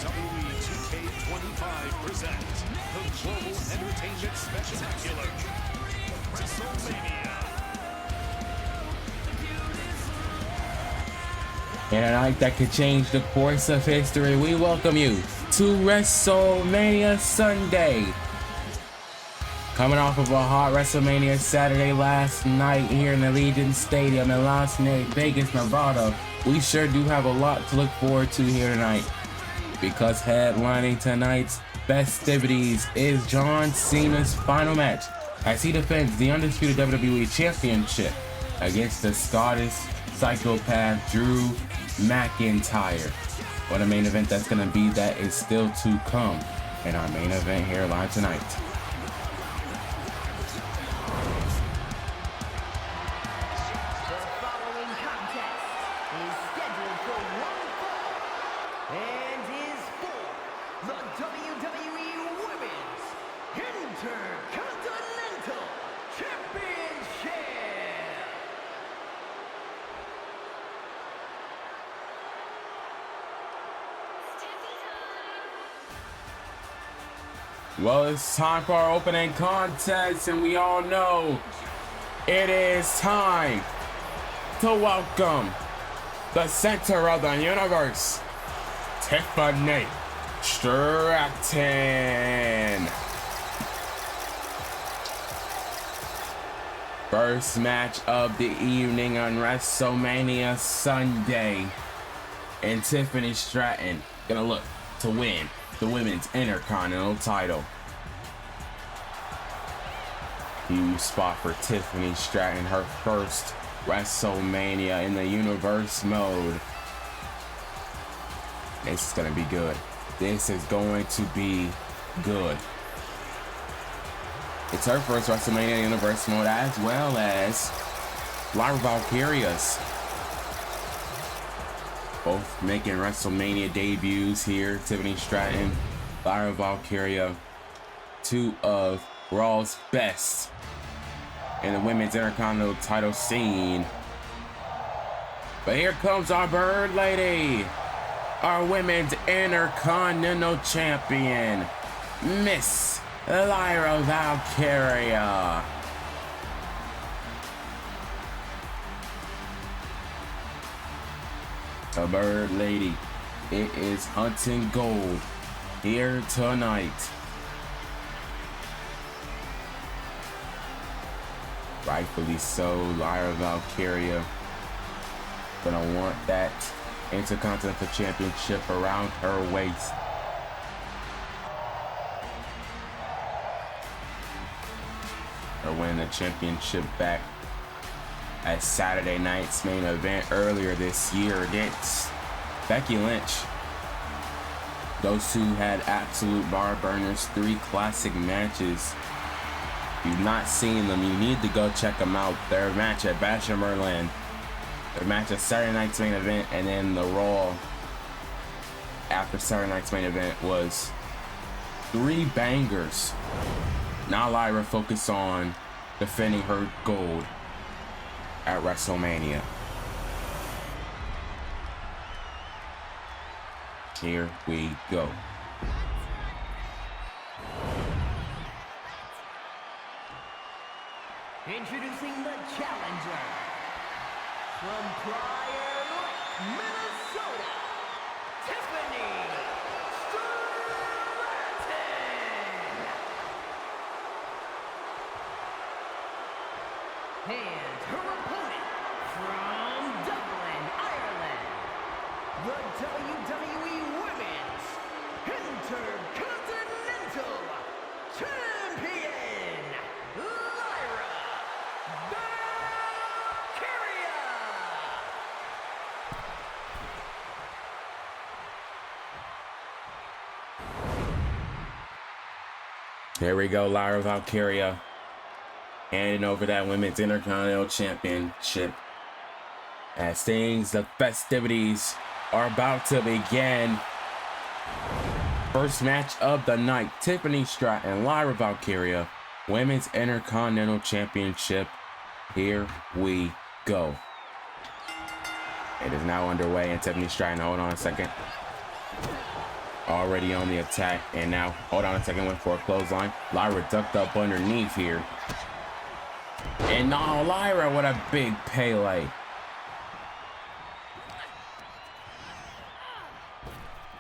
WWE 2K25 presents the Global Entertainment Spectacular, Wrestlemania. In a night that could change the course of history, we welcome you to Wrestlemania Sunday. Coming off of a hot Wrestlemania Saturday last night here in the Allegiant Stadium in Las Vegas, Nevada, we sure do have a lot to look forward to here tonight. Because headlining tonight's festivities is John Cena's final match as he defends the undisputed WWE Championship against the Scottish psychopath Drew McIntyre. What a main event that's going to be, that is still to come in our main event here live tonight. Intercontinental Championship. Well, it's time for our opening contest, and we all know it is time to welcome the center of the universe, Tiffany Stratton. First match of the evening on Wrestlemania Sunday, and Tiffany Stratton gonna look to win the Women's Intercontinental title. Huge spot for Tiffany Stratton, her first WrestleMania in the universe mode. This is gonna be good. This is going to be good. It's her first WrestleMania Universe mode, as well as Lyra Valkryia. Both making WrestleMania debuts here. Tiffany Stratton, Lyra Valkryia, two of Raw's best in the women's Intercontinental title scene. But here comes our bird lady, our women's Intercontinental champion, Miss Lyra Valkryia. The bird lady, it is hunting gold here tonight. Rightfully so, Lyra Valkryia gonna want that Intercontinental Championship around her waist. Or win the championship back at Saturday night's main event earlier this year against Becky Lynch. Those two had absolute bar burners, 3 classic matches. If you've not seen them, you need to go check them out. Their match at Bash in Berlin, their match at Saturday night's main event, and then the Raw after Saturday night's main event was 3 bangers. Now Lyra focused on defending her gold at WrestleMania. Here we go. Introducing the challenger from Pryor, Minnesota, Tiffany Stratton. And her opponent from Dublin, Ireland, the WWE Women's Intercontinental Champion, Lyra Valkryia. There we go, Lyra Valkryia handing over that Women's Intercontinental Championship as the festivities are about to begin. First match of the night, Tiffany Stratton, Lyra Valkryia, Women's Intercontinental Championship. Here we go. It is now underway, and Tiffany Stratton, hold on a second. already on the attack. And now, hold on a second, went for a clothesline. Lyra ducked up underneath here. And now Lyra with a big Pele.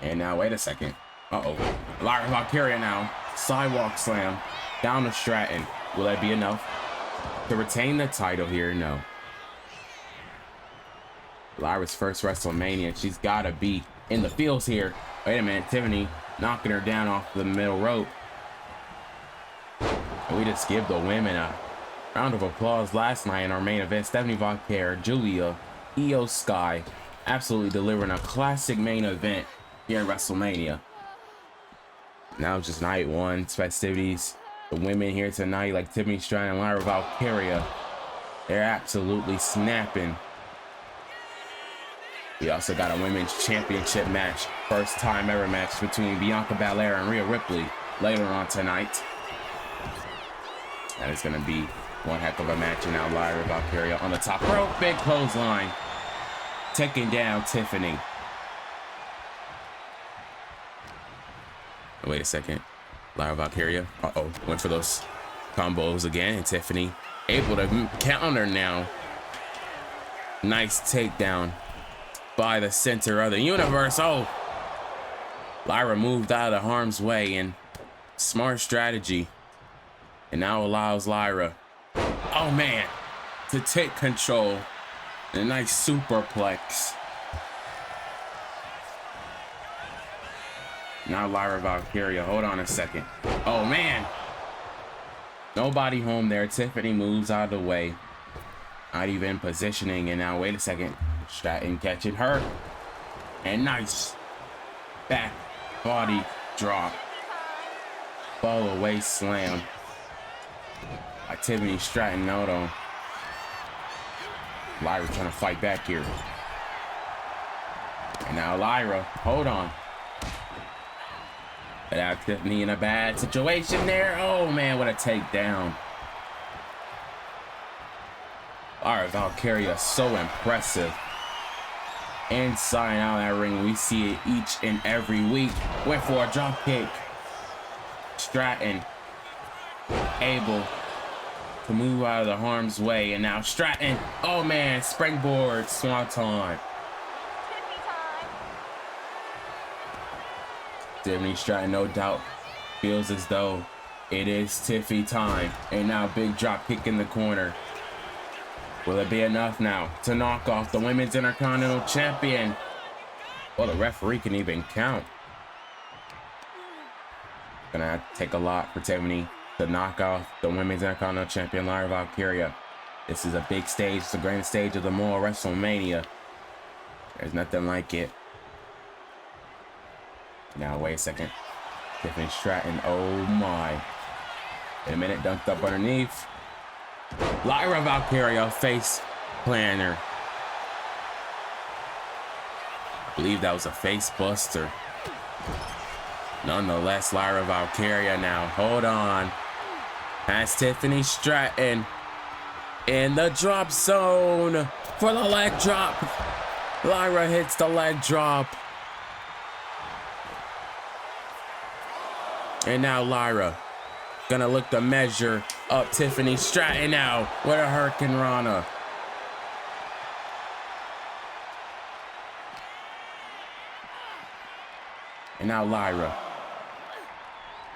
And now, wait a second. Uh-oh. Lyra Valkryia now. Sidewalk slam. Down to Stratton. Will that be enough to retain the title here? No. Lyra's first WrestleMania. She's got to be in the fields here. Wait a minute. Tiffany knocking her down off the middle rope. And we just give the women a round of applause last night in our main event. Stephanie Valkryia, Julia, Io Sky, absolutely delivering a classic main event here at WrestleMania. Now just night one, festivities. The women here tonight, like Tiffany, Stratton, and Lyra Valkryia, they're absolutely snapping. We also got a women's championship match, first time ever match between Bianca Belair and Rhea Ripley later on tonight. That is going to be one heck of a match. And now Lyra Valkryia on the top rope, big clothesline, taking down Tiffany. Wait a second. Lyra Valkryia, went for those combos again, and Tiffany able to counter now. Nice takedown by the center of the universe. Oh, Lyra moved out of harm's way, and smart strategy. And now allows Lyra, oh man, to take control. And a nice superplex. Now Lyra Valkryia, hold on a second. Oh man, nobody home there. Tiffany moves out of the way, not even positioning. And now wait a second, Stratton catching her, and nice back body drop, fall away slam by Tiffany Stratton. Hold on, Lyra trying to fight back here. And now Lyra, hold on. But now Tiffany in a bad situation there. Oh man, what a takedown. Lyra Valkryia, so impressive. Inside and out of that ring, we see it each and every week. Went for a drop kick. Stratton able to move out of the harm's way. And now Stratton, oh man, springboard swanton. Tiffany Stratton, no doubt, feels as though it is Tiffy time. And now big drop kick in the corner. Will it be enough now to knock off the Women's Intercontinental Champion? Well, the referee can even count. Gonna have to take a lot for Tiffany to knock off the Women's Intercontinental Champion, Lyra Valkryia. This is a big stage. It's the grand stage of the Memorial WrestleMania. There's nothing like it. Now, wait a second. Tiffany Stratton, oh my. In a minute, dunked up underneath. Lyra Valkryia, face planner. I believe that was a face buster. Nonetheless, Lyra Valkryia now, hold on. Has Tiffany Stratton in the drop zone for the leg drop. Lyra hits the leg drop. And now Lyra gonna look to measure up Tiffany Stratton now with a Hurricane Rana. And now Lyra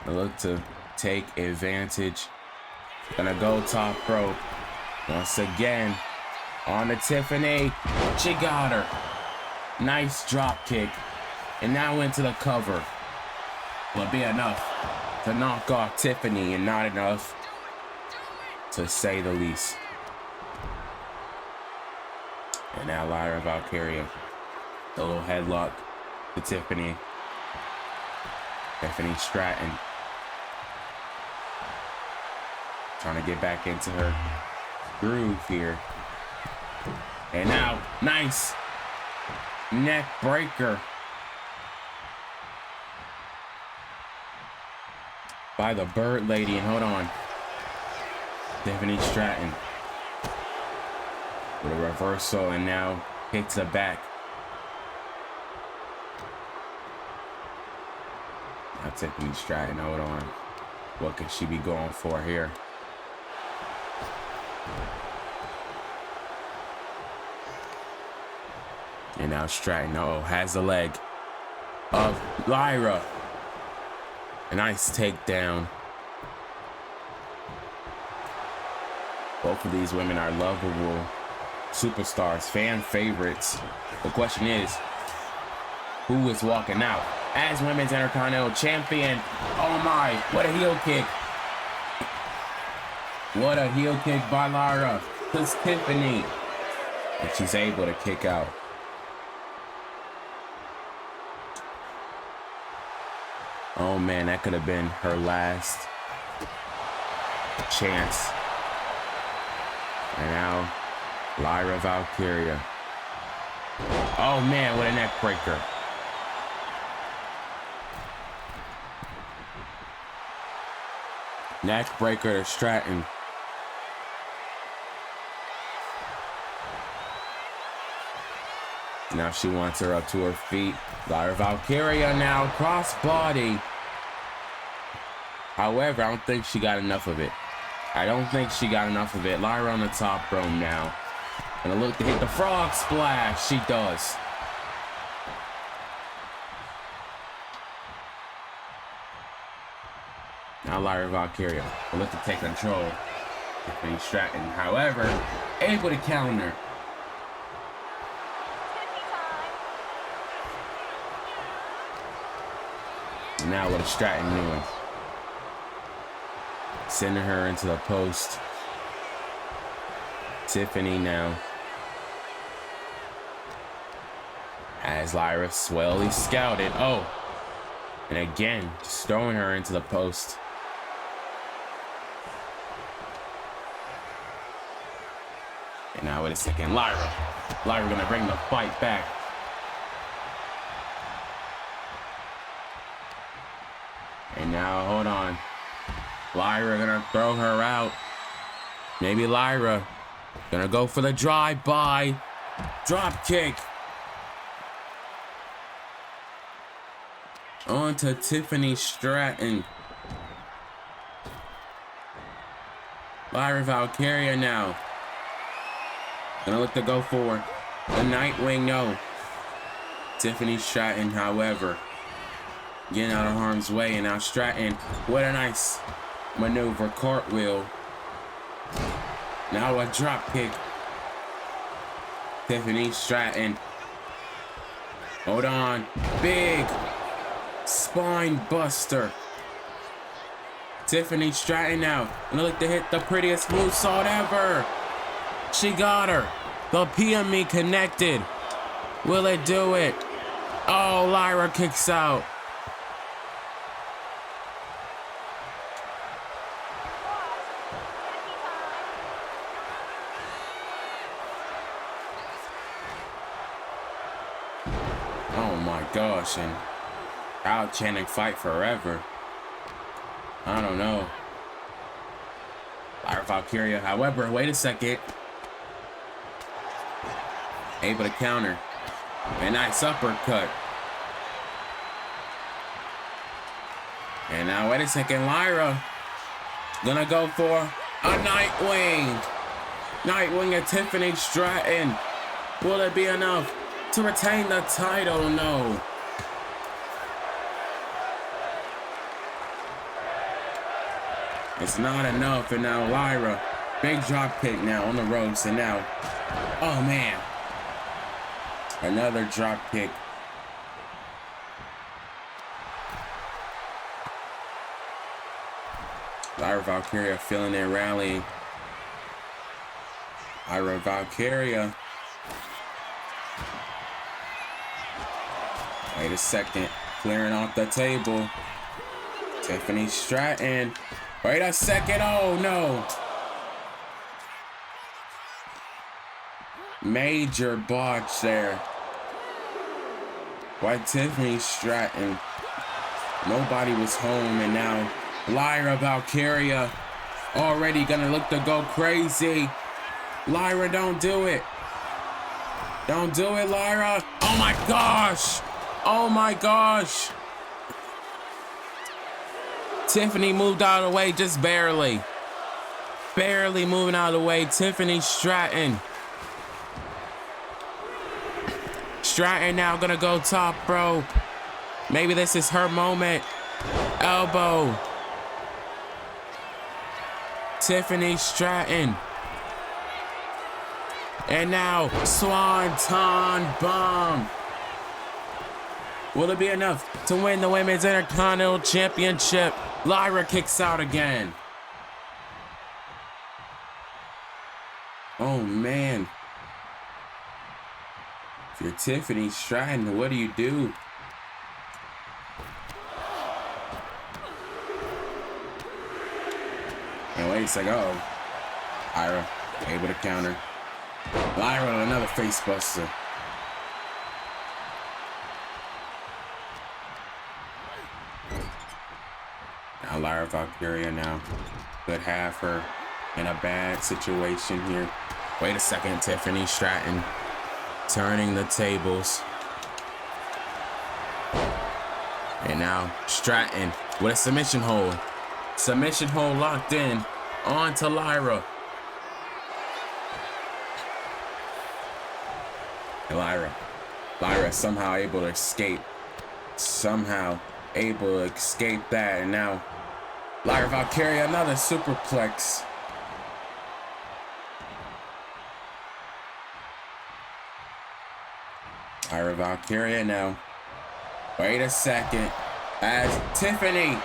gonna look to take advantage. Gonna go top rope once again on to Tiffany. She got her. Nice drop kick. And now into the cover. Will it be enough to knock off Tiffany, and not enough to say the least. And now Lyra Valkryia, a little headlock to Tiffany. Tiffany Stratton trying to get back into her groove here. And now, nice neck breaker by the Bird Lady. And hold on, Tiffany Stratton with a reversal, and now hits her back. Now Tiffany Stratton, hold on. What could she be going for here? And now Stratton, has the leg of Lyra. A nice takedown. Both of these women are lovable superstars, fan favorites. The question is, who is walking out as Women's Intercontinental Champion? Oh my, what a heel kick. What a heel kick by Lyra to Tiffany. And she's able to kick out. Oh man, that could have been her last chance. And now, Lyra Valkryia. Oh man, what a neck breaker. Neck breaker to Stratton. Now she wants her up to her feet. Lyra Valkryia now, cross body. However, I don't think she got enough of it. Lyra on the top rope now. Gonna look to hit the frog splash. She does. Now Lyra Valkryia will look to take control. Tiffany Stratton, however, able to counter. Now what is Stratton doing? Sending her into the post. Tiffany now as Lyra swellly scouted. Oh, and again, just throwing her into the post. And now wait a second, Lyra gonna bring the fight back. And now, hold on. Lyra gonna throw her out. Maybe Lyra gonna go for the drive-by. Drop kick. On to Tiffany Stratton. Lyra Valkryia now. Gonna look to go for the Nightwing, no. Tiffany Stratton, however, getting out of harm's way, and now Stratton, what a nice maneuver, cartwheel. Now a drop kick. Tiffany Stratton. Hold on. Big spine buster. Tiffany Stratton now. Gonna look to hit the prettiest moonsault ever. She got her. The PME connected. Will it do it? Oh, Lyra kicks out. Oh my gosh, and crowd chanting fight forever. I don't know. Lyra Valkryia, however, wait a second. Able to counter. A nice uppercut. And now, wait a second, Lyra gonna go for a Nightwing. Nightwing at Tiffany Stratton. Will it be enough to retain the title? No. It's not enough, and now Lyra, big drop kick now on the ropes, and now, oh man, another drop kick. Lyra Valkryia feeling it, rallying. Lyra Valkryia. Wait a second, clearing off the table. Tiffany Stratton. Wait a second, oh no. Major botch there. By Tiffany Stratton. Nobody was home, and now Lyra Valkryia already gonna look to go crazy. Lyra, don't do it. Don't do it, Lyra. Oh my gosh. Oh my gosh. Tiffany moved out of the way just barely. Barely moving out of the way. Tiffany Stratton. Stratton now gonna go top rope. Maybe this is her moment. Elbow. Tiffany Stratton. And now, Swanton Bomb. Will it be enough to win the Women's Intercontinental Championship? Lyra kicks out again. Oh, man. If you're Tiffany Stratton, what do you do? And wait a second. Uh-oh. Lyra able to counter. Lyra with another face buster. Now Lyra Valkryia now could have her in a bad situation here. Wait a second, Tiffany Stratton turning the tables. And now Stratton with a submission hold. Submission hold locked in onto Lyra. And Lyra somehow able to escape. Somehow able to escape that. And now Lyra Valkryia, another superplex. Lyra Valkryia now. Wait a second. As Tiffany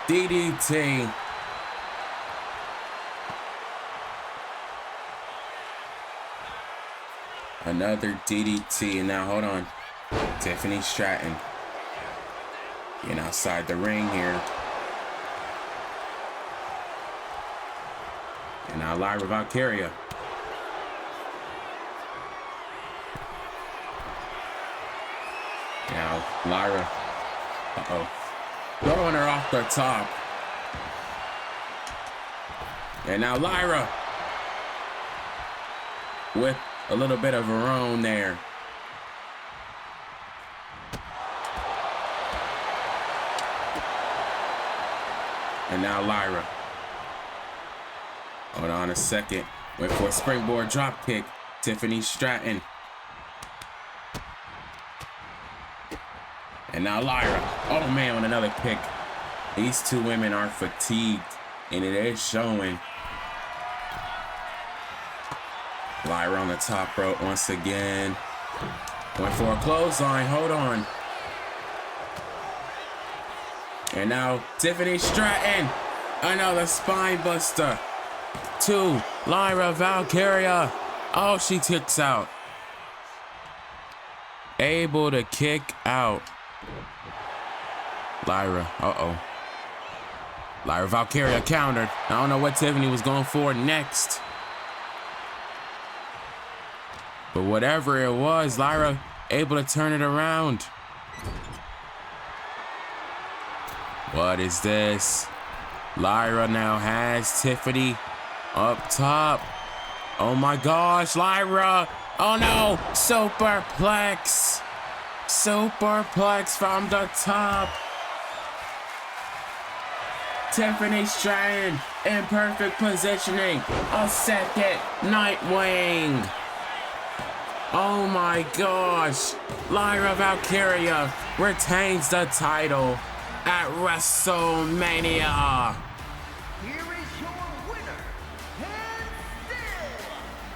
DDT. Another DDT. And now hold on. Tiffany Stratton getting outside the ring here. And now Lyra Valkryia. Now Lyra. Throwing her off the top. And now Lyra with a little bit of her own there. And now Lyra. Hold on a second. Wait for a springboard drop kick. Tiffany Stratton. And now Lyra. Oh man, with another pick. These two women are fatigued, and it is showing. Lyra on the top rope once again. Went for a clothesline. Hold on. And now Tiffany Stratton. Another spine buster. To Lyra Valkryia. Oh, she kicks out. Able to kick out. Lyra. Lyra Valkryia countered. I don't know what Tiffany was going for next. But whatever it was, Lyra able to turn it around. What is this? Lyra now has Tiffany up top. Oh my gosh, Lyra. Oh no, superplex. Superplex from the top. Tiffany Stratton in perfect positioning. A second Nightwing. Oh my gosh. Lyra Valkryia retains the title at WrestleMania. Here is your winner, and still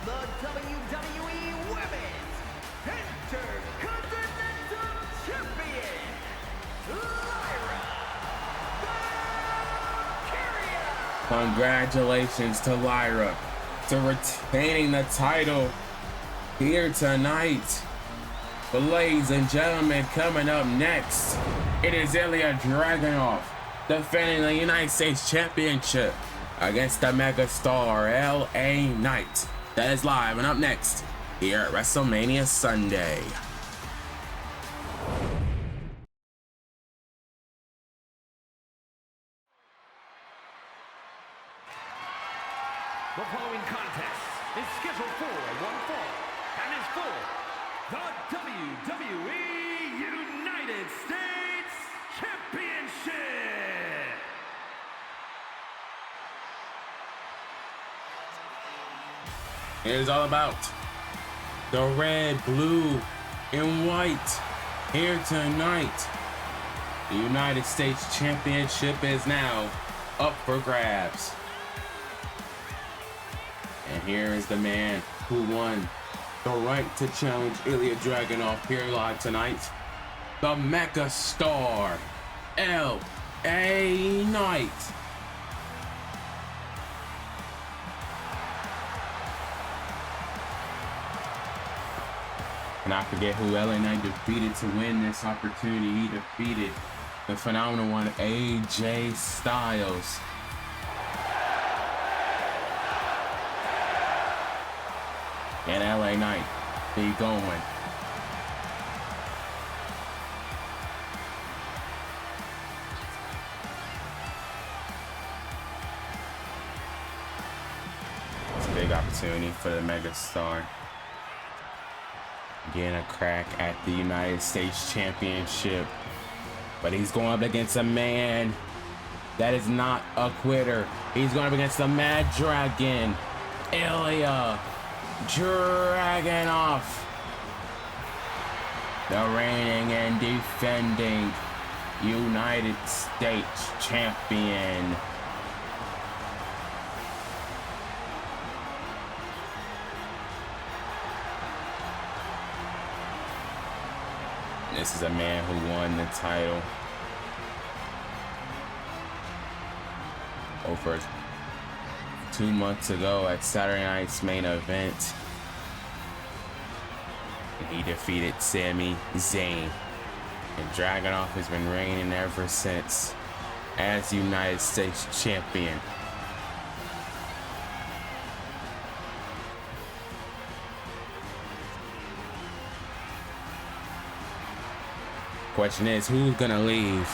the WWE Women's Intercontinental Champion, Lyra Valkryia. Congratulations to Lyra to retaining the title here tonight. But ladies and gentlemen, coming up next, it is Ilja Dragunov defending the United States Championship against the megastar LA Knight. That is live and up next here at WrestleMania Sunday. The following contest is scheduled for one fall and is for the WWE United States Championship. It is all about the red, blue, and white here tonight. The United States Championship is now up for grabs. And here is the man who won the right to challenge Ilja Dragunov here live tonight. The Mega Star, L.A. Knight. And I forget who LA Knight defeated to win this opportunity. He defeated the phenomenal one, AJ Styles. And LA Knight be going. It's a big opportunity for the Mega Star. Getting a crack at the United States Championship. But he's going up against a man that is not a quitter. He's going up against the Mad Dragon, Ilja Dragunov. The reigning and defending United States Champion. This is a man who won the title over 2 months ago at Saturday night's main event. And he defeated Sami Zayn. And Dragunov has been reigning ever since as United States Champion. Question is, who's gonna leave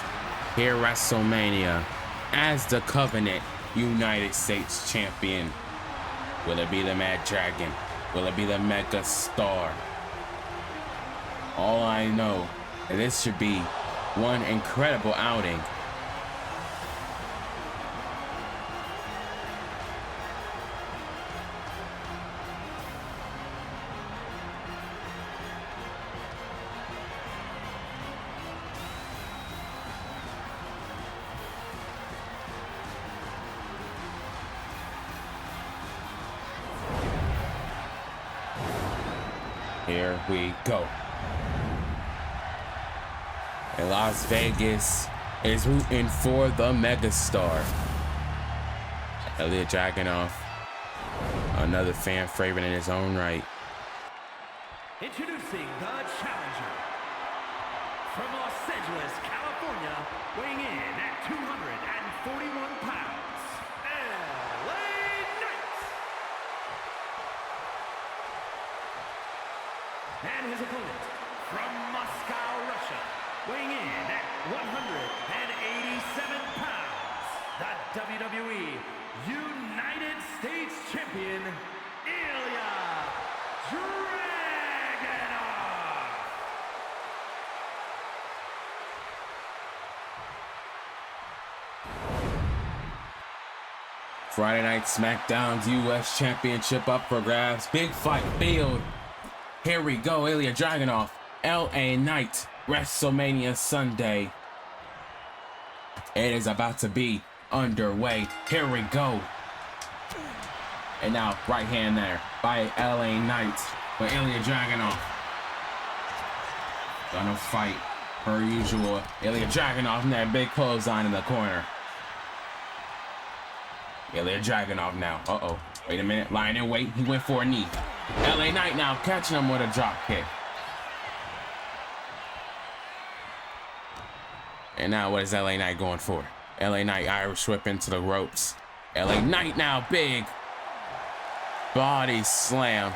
here at WrestleMania as the Covenant United States Champion? Will it be the Mad Dragon? Will it be the Mega Star? All I know is this should be one incredible outing. Here we go. And Las Vegas is rooting for the Megastar. Ilja Dragunov, another fan favorite in his own right. Introducing the challenger from Los Angeles, California, weighing in at 241 pounds, LA Knight. And his opponent from Moscow, Russia, weighing in at 187 pounds, the WWE United States Champion, Ilja Dragunov. Friday Night SmackDown's U.S. Championship up for grabs. Big fight field. Here we go. Ilja Dragunov, LA Knight, WrestleMania Sunday. It is about to be underway. Here we go. And now, right hand there by LA Knight for Ilja Dragunov. Gonna fight per usual. Ilja Dragunov in that big clothesline in the corner. Ilja Dragunov now. Uh-oh. Wait a minute. Lying in wait. He went for a knee. LA Knight now catching him with a drop kick. And now what is LA Knight going for? LA Knight Irish whip into the ropes. LA Knight now big body slam.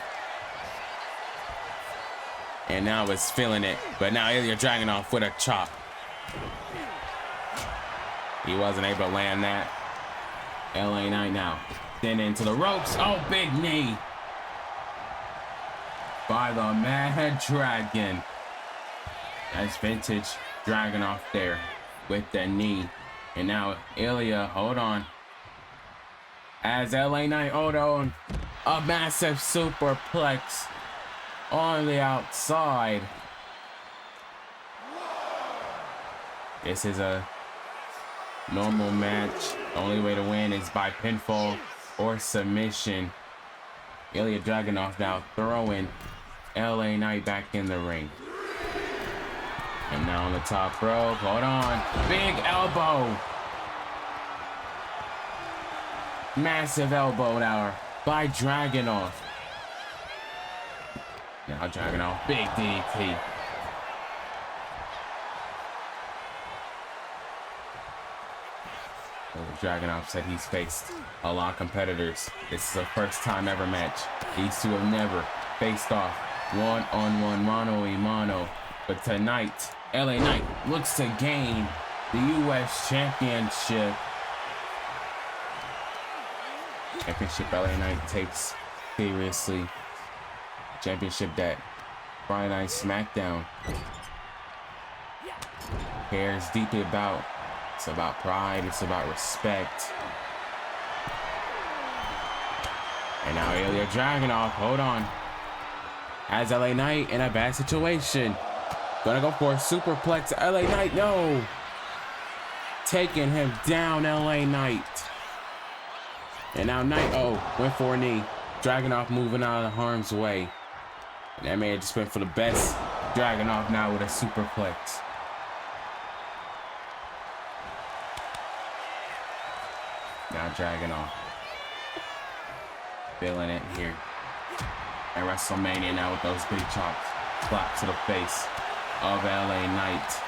And now it's feeling it. But now Ilja Dragunov with a chop. He wasn't able to land that. LA Knight now. Then into the ropes. Oh, big knee. By the Mad Dragon. That's vintage Dragunov there with the knee. And now Ilja, hold on. As LA Knight, hold on. A massive superplex on the outside. This is a normal match. The only way to win is by pinfall or submission. Ilja Dragunov now throwing LA Knight back in the ring. And now on the top rope, hold on. Big elbow. Massive elbow now by Dragunov. Now Dragunov, big DDT. Dragunov said he's faced a lot of competitors. This is a first time ever match. These two have never faced off one-on-one, mano-a-mano. But tonight, LA Knight looks to gain the US Championship. LA Knight takes seriously. Championship that Friday Night SmackDown cares deeply about. It's about pride, it's about respect. And now Ilja Dragunov, hold on. Has LA Knight in a bad situation. Gonna go for a superplex. LA Knight, no. Taking him down, LA Knight. And now Knight, went for a knee. Dragunov moving out of harm's way. And that man just went for the best. Dragunov now with a superplex. Now Dragunov. Feeling it here at WrestleMania now with those big chops. Slap to the face of LA Knight.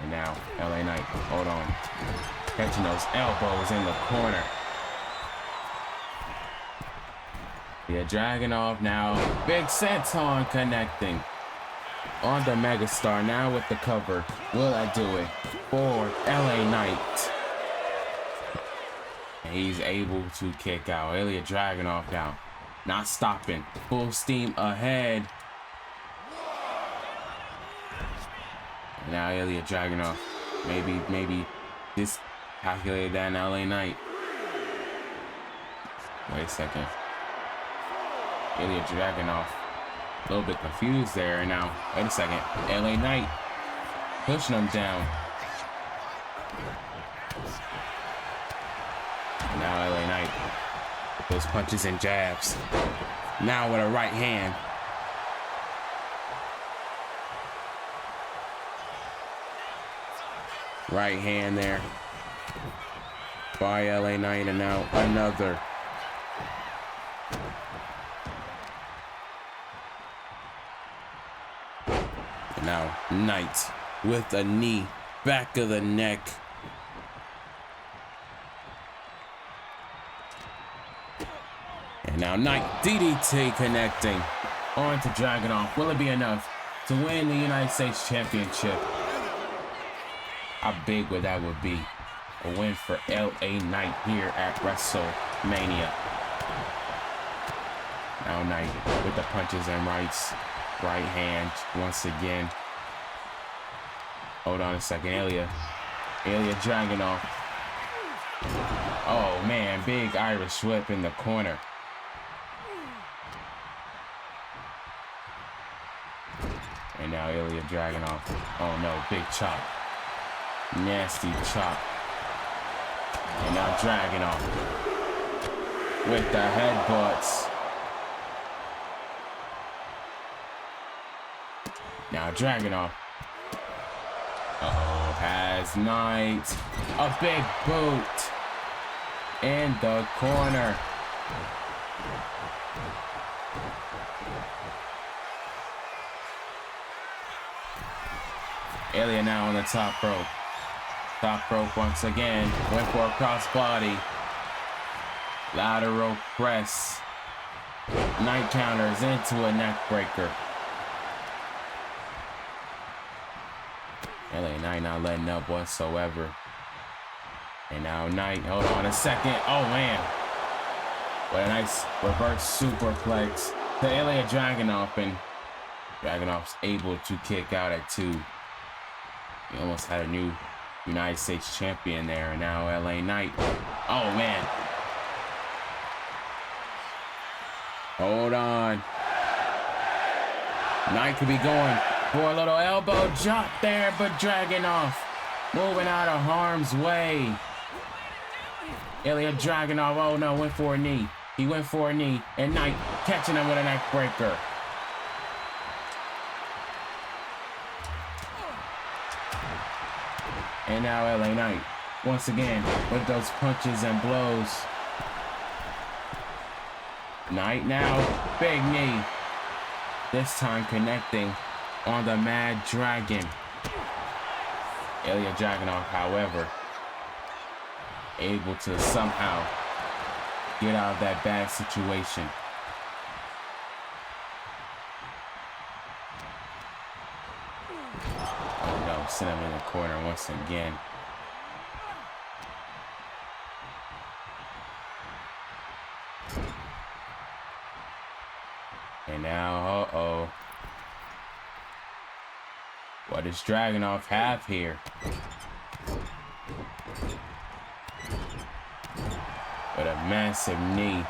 And now LA Knight, hold on. Catching those elbows in the corner. Yeah, Dragunov now. Big senton connecting on the Megastar now with the cover. Will I do it for LA Knight? And he's able to kick out. Ilja Dragunov now. Not stopping. Full steam ahead. And now Ilja Dragunov. Maybe discalculated that in LA Knight. Wait a second. Ilja Dragunov. A little bit confused there. And now, wait a second. LA Knight pushing him down. And now LA Knight with those punches and jabs. Now with a right hand. Right hand there by LA Knight, and now another. And now Knight with a knee, back of the neck. And now Knight DDT connecting on to Dragunov. Will it be enough to win the United States Championship? How big would that be? A win for LA Knight here at WrestleMania. Now Knight with the punches and rights. Right hand once again. Hold on a second. Ilja Dragunov. Oh man, big Irish whip in the corner. And now Ilja Dragunov. Oh no, big chop. Nasty chop. And now Dragunov with the headbutts. Now Dragunov. Uh-oh, has Knight. A big boot in the corner. Ilja now on the top rope. Top rope once again. Went for a crossbody. Lateral press. Knight counters into a neck breaker. LA Knight not letting up whatsoever. And now Knight, hold on a second. Oh man. What a nice reverse superplex to Ilja Dragunov, and Dragunov's able to kick out at 2. He almost had a new United States champion there, and now LA Knight. Oh man. Hold on. Knight could be going for a little elbow drop there, but Dragunov moving out of harm's way. Ilja Dragunov, oh no, went for a knee. He went for a knee, and Knight catching him with a neck breaker. And now LA Knight, once again, with those punches and blows. Knight now, big knee. This time connecting on the Mad Dragon. Ilja Dragunov, however, able to somehow get out of that bad situation. Oh no, sent him in the corner once again. And now, uh-oh. What does Dragunov have here? With a massive knee.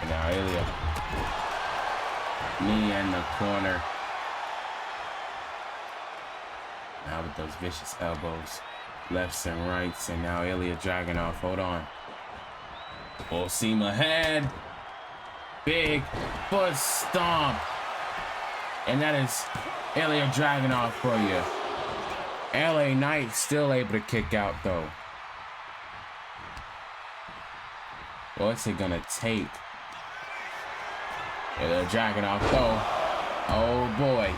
And now Ilja. Knee in the corner. Now with those vicious elbows. Lefts and rights. And now Ilja Dragunov. Hold on. Full seam ahead. Big foot stomp. And that is Ilja Dragunov for you. LA Knight still able to kick out though. What's it gonna take? Ilja Dragunov though. Oh boy.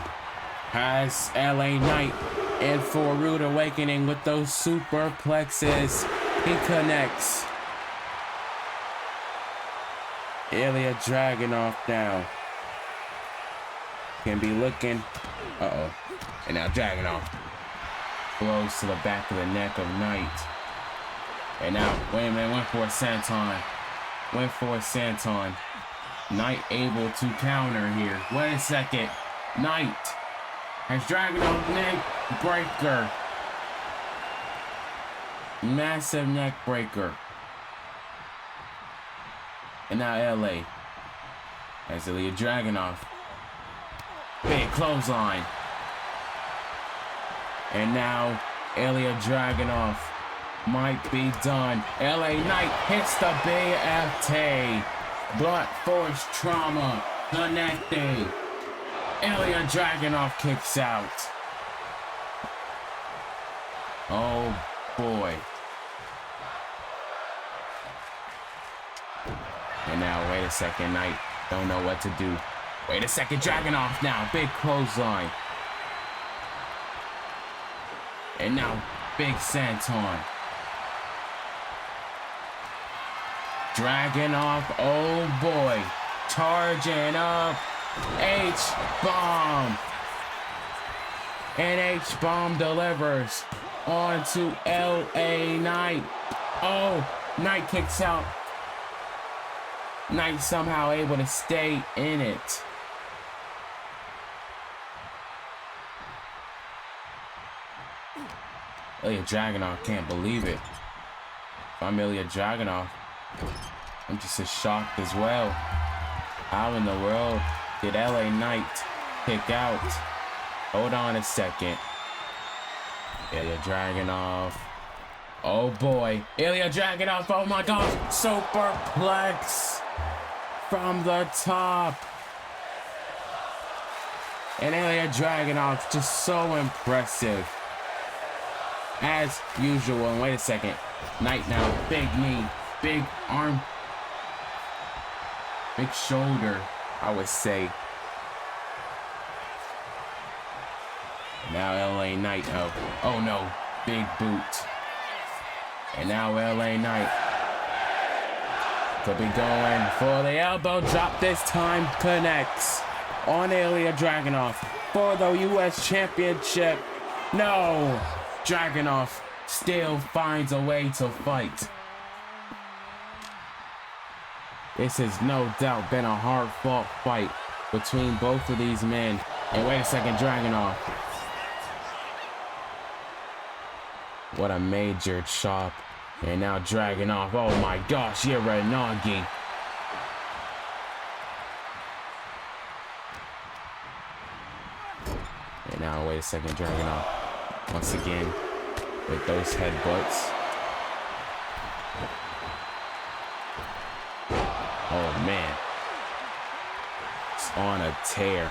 Has LA Knight in for a rude awakening with those superplexes. He connects. Ilja Dragunov now. Can be looking. Uh-oh. And now Dragunov blows to the back of the neck of Knight. And now, wait a minute, went for a senton. Went for a senton. Knight able to counter here. Wait a second. Knight has Dragunov neck breaker. Massive neck breaker. And now LA has Ilja Dragunov. Big clothesline. And now Ilja Dragunov might be done. LA Knight hits the BFT. Blunt force trauma connecting. Ilja Dragunov kicks out. Oh boy. And now, wait a second, Knight don't know what to do. Wait a second, Dragunov now, big clothesline. And now, big senton. Dragunov, oh boy, charging up. H-bomb. And H-bomb delivers onto LA Knight. Oh, Knight kicks out. Knight somehow able to stay in it. Ilja Dragunov can't believe it. If I'm Ilja Dragunov, I'm just as shocked as well. How in the world did LA Knight kick out? Hold on a second. Ilja Dragunov. Oh boy. Ilja Dragunov, oh my gosh. Superplex from the top. And Ilja Dragunov just so impressive. As usual. And wait a second. Knight now. Big knee. Big arm. Big shoulder, I would say. Now LA Knight. Oh no. Big boot. And now LA Knight could be going for the elbow drop. This time connects on Ilja Dragunov for the U.S. Championship. No! Dragunov still finds a way to fight. This has no doubt been a hard-fought fight between both of these men. And wait a second, Dragunov. What a major chop. And now Dragunov. Oh my gosh, Uranagi. And now, wait a second, Dragunov. Once again, with those headbutts. Oh man. It's on a tear.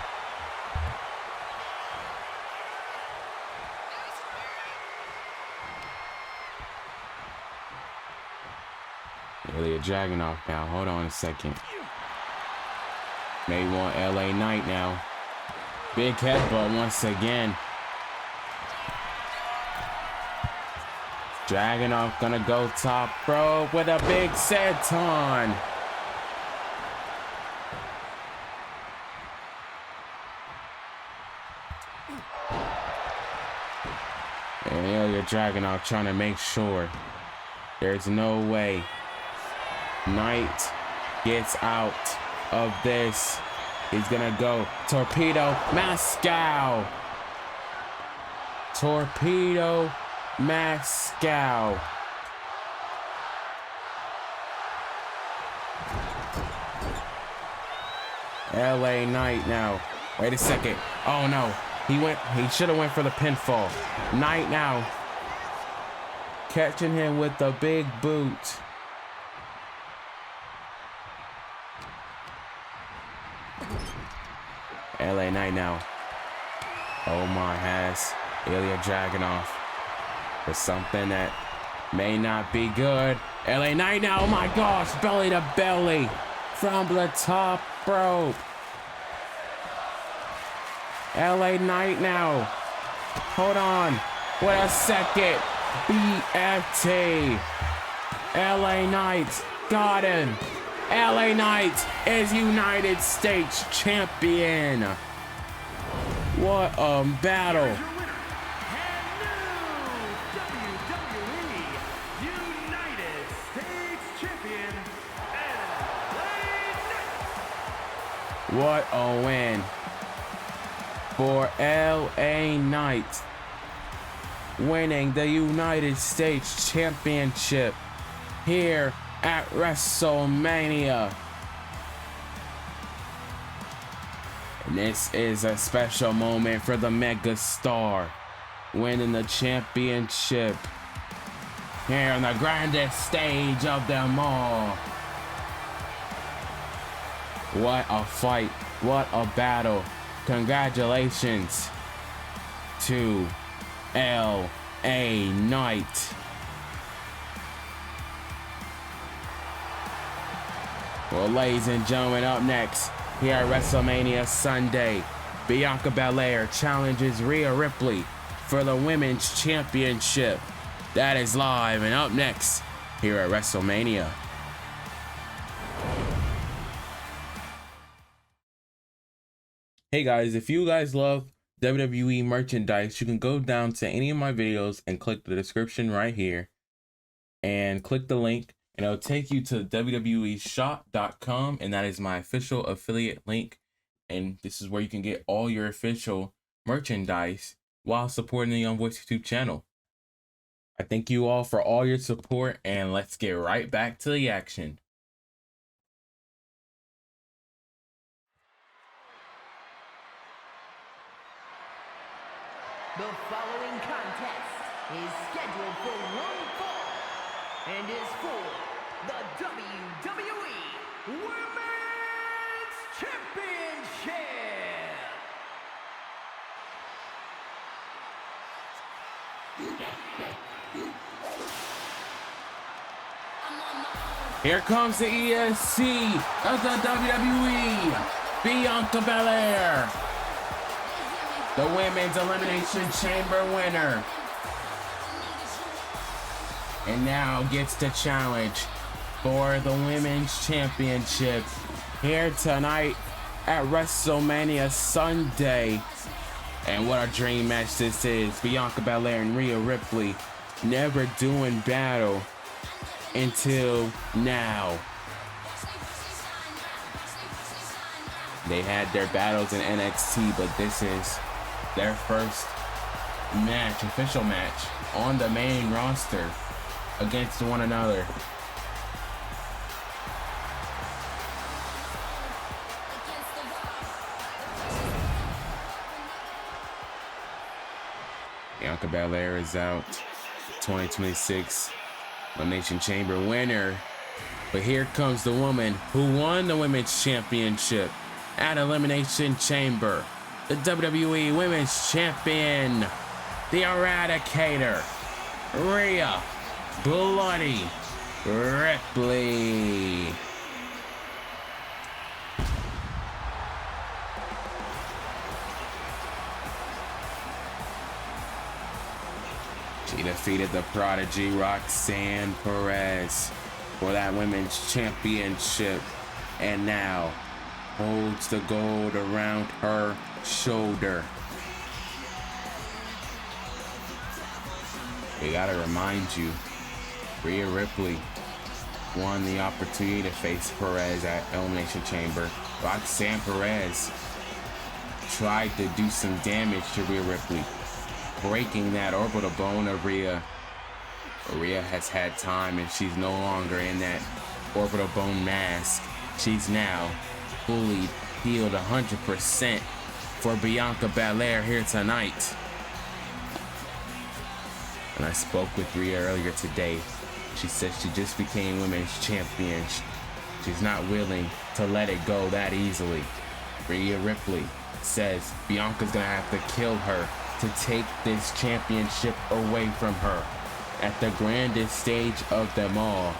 Ilja Dragunov now. Hold on a second. May want LA Knight now. Big headbutt once again. Dragunov gonna go top rope with a big senton. And Ilja Dragunov trying to make sure there's no way Knight gets out of this. He's gonna go torpedo Moscow. Torpedo Moscow. LA Knight now. Wait a second. Oh no. He should have went for the pinfall. Knight now. Catching him with the big boot. LA Knight now. Omar has Ilja Dragunov for something that may not be good. LA Knight now. Oh my gosh. Belly to belly from the top rope. LA Knight now. Hold on. Wait a second. BFT. LA Knight got him. LA Knight is United States champion. What a battle. Here's your winner, and new WWE United States champion, LA Knight. What a win for LA Knight, winning the United States Championship here at WrestleMania. And this is a special moment for the mega star, winning the championship here on the grandest stage of them all. What a fight, what a battle. Congratulations to LA Knight. Well, ladies and gentlemen, up next here at WrestleMania Sunday, Bianca Belair challenges Rhea Ripley for the Women's Championship. That is live and up next here at WrestleMania. Hey guys, if you guys love WWE merchandise, you can go down to any of my videos and click the description right here and click the link, and it'll take you to WWEshop.com, and that is my official affiliate link. And this is where you can get all your official merchandise while supporting the Young Voice YouTube channel. I thank you all for all your support, and let's get right back to the action. The following contest is scheduled for one fall and is for the WWE Women's Championship. Here comes the ESC of the WWE, Bianca Belair, the Women's Elimination Chamber winner, and now gets the challenge for the Women's Championship here tonight at WrestleMania Sunday. And what a dream match this is. Bianca Belair and Rhea Ripley never doing battle until now. They had their battles in NXT, but this is their first match, official match, on the main roster against one another. Bianca Belair is out. 2026 Elimination Chamber winner. But here comes the woman who won the Women's Championship at Elimination Chamber. The WWE Women's Champion, the Eradicator, Rhea Bloody Ripley. She defeated the prodigy Roxanne Perez for that Women's Championship, and now holds the gold around her shoulder. We gotta remind you, Rhea Ripley won the opportunity to face Perez at Elimination Chamber. Roxanne Perez tried to do some damage to Rhea Ripley, breaking that orbital bone of Rhea. Rhea has had time and she's no longer in that orbital bone mask. She's now fully healed 100% for Bianca Belair here tonight. And I spoke with Rhea earlier today. She said she just became women's champion. She's not willing to let it go that easily. Rhea Ripley says Bianca's gonna have to kill her to take this championship away from her at the grandest stage of them all.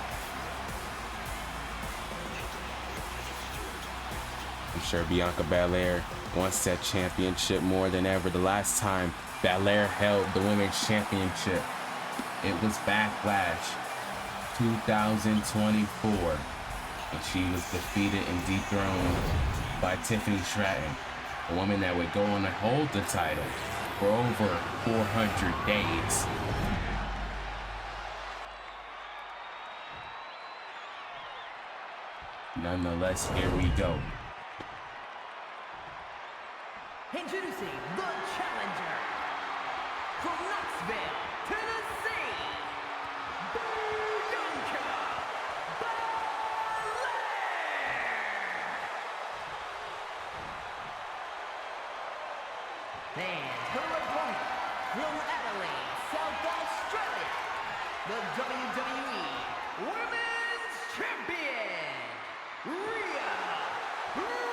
I'm sure Bianca Belair wants that championship more than ever. The last time Belair held the Women's Championship, it was Backlash 2024, and she was defeated and dethroned by Tiffany Stratton, a woman that would go on to hold the title for over 400 days. Nonetheless, here we go. Introducing the challenger from Knoxville, Tennessee, Bianca Belair. And her opponent from Adelaide, South Australia, the WWE Women's Champion, Rhea Ripley.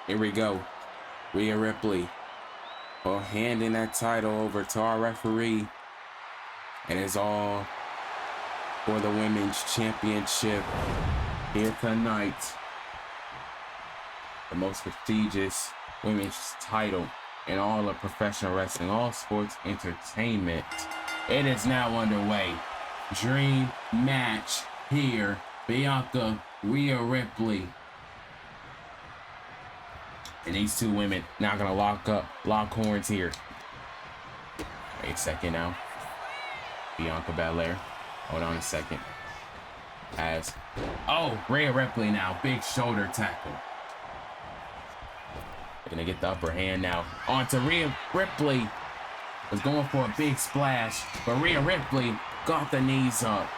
Here we go. Rhea Ripley handing that title over to our referee. And it's all for the Women's Championship here tonight. The most prestigious women's title in all of professional wrestling, all sports entertainment. It is now underway. Dream match here. Bianca, Rhea Ripley. And these two women now gonna lock horns here. Wait a second now. Bianca Belair. Hold on a second. Rhea Ripley now. Big shoulder tackle. They're gonna get the upper hand now. On to Rhea Ripley. Was going for a big splash, but Rhea Ripley got the knees up.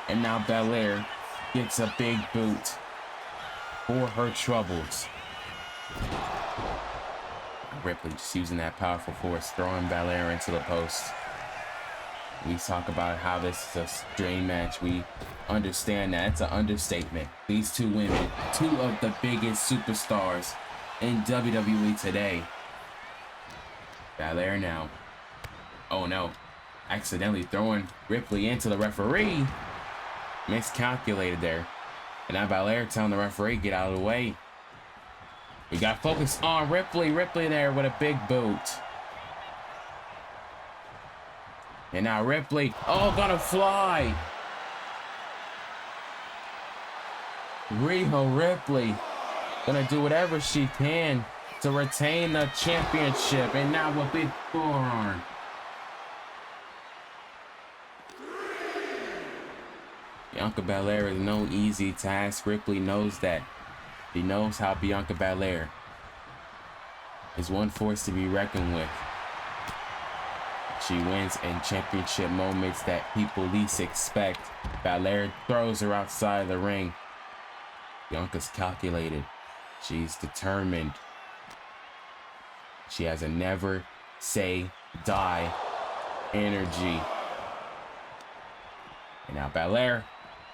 And now Belair gets a big boot for her troubles. Ripley just using that powerful force, throwing Belair into the post. We talk about how this is a dream match. We understand that. It's an understatement. These two women, two of the biggest superstars in WWE today. Belair now. Oh no. Accidentally throwing Ripley into the referee. Miscalculated there. And now Belair telling the referee, get out of the way. We got focus on Ripley. Ripley there with a big boot. And now Ripley, gonna fly. Rhea Ripley gonna do whatever she can to retain the championship, and now a big forearm. Bianca Belair is no easy task. Ripley knows that. He knows how Bianca Belair is one force to be reckoned with. She wins in championship moments that people least expect. Belair throws her outside the ring. Bianca's calculated. She's determined. She has a never say die energy. And now Belair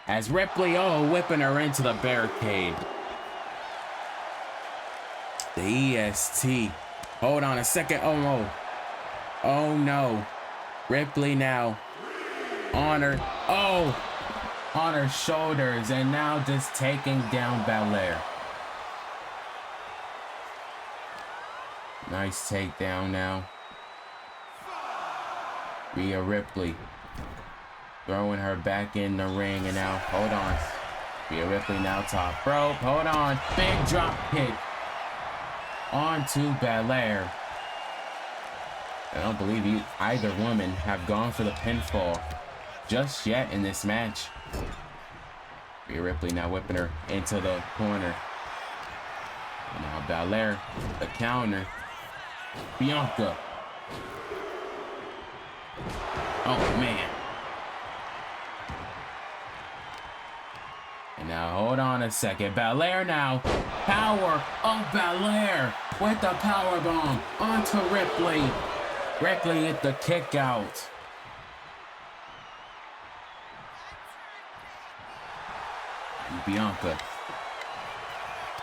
has Ripley, whipping her into the barricade. The EST. Hold on a second. Oh no. Oh no. Ripley now on her shoulders, and now just taking down Belair. Nice takedown now. Rhea Ripley throwing her back in the ring, and now, hold on. Rhea Ripley now top rope. Hold on. Big drop kick onto Belair. I don't believe either woman have gone for the pinfall just yet in this match. Rhea Ripley now whipping her into the corner. And now Belair, the counter. Bianca. Oh man. And now hold on a second. Belair now. Power of Belair with the power bomb onto Ripley. Ripley hit the kick out. And Bianca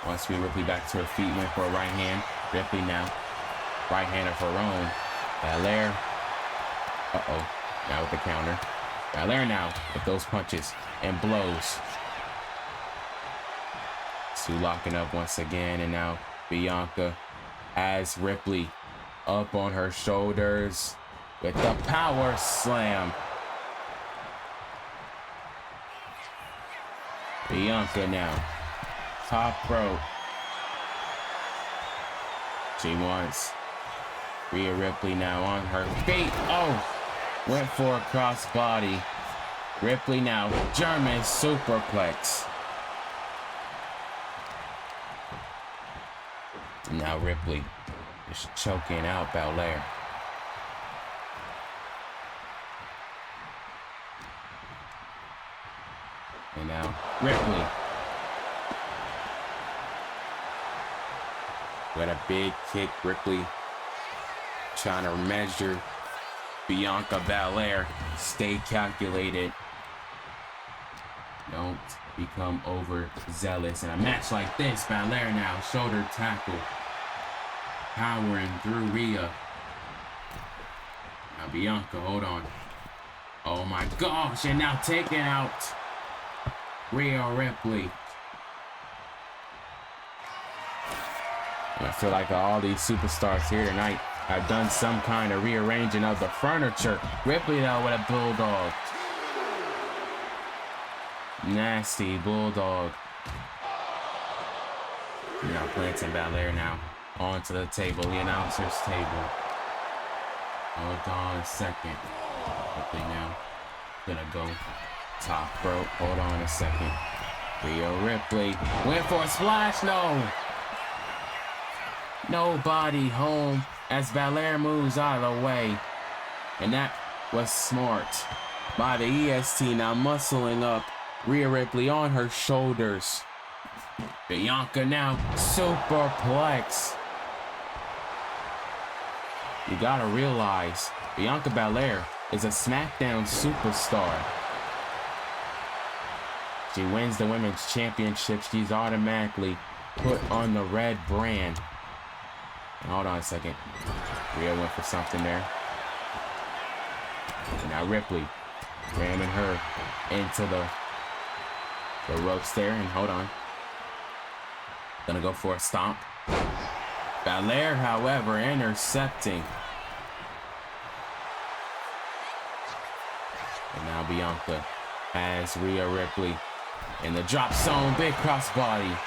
wants Rhea Ripley back to her feet, went for a right hand. Ripley now, right hand of her own. Belair, now with the counter. Belair now with those punches and blows. Two locking up once again, and now Bianca has Ripley up on her shoulders with the power slam. Bianca now, top rope. She wants Rhea Ripley now on her feet. Went for a crossbody. Ripley now, German superplex. Now Ripley is choking out Belair. And now Ripley with a big kick. Ripley trying to measure Bianca Belair. Stay calculated. Don't become overzealous in a match like this. Belair now, shoulder tackle. Powering through Rhea. Now Bianca, hold on. Oh my gosh, and now taking out Rhea Ripley. And I feel like all these superstars here tonight have done some kind of rearranging of the furniture. Ripley though with a bulldog. Nasty bulldog. Now planting Belair now onto the table, the announcer's table. Hold on a second. Ripley now gonna go top rope. Hold on a second. Rhea Ripley went for a splash. No. Nobody home as Belair moves out of the way. And that was smart by the EST, now muscling up Rhea Ripley on her shoulders. Bianca now superplex. You gotta realize Bianca Belair is a SmackDown superstar. She wins the women's championship, she's automatically put on the red brand. And hold on a second. Rhea went for something there. And now Ripley ramming her into the ropes there. And hold on. Gonna go for a stomp. Belair, however, intercepting. And now Bianca has Rhea Ripley in the drop zone. Big crossbody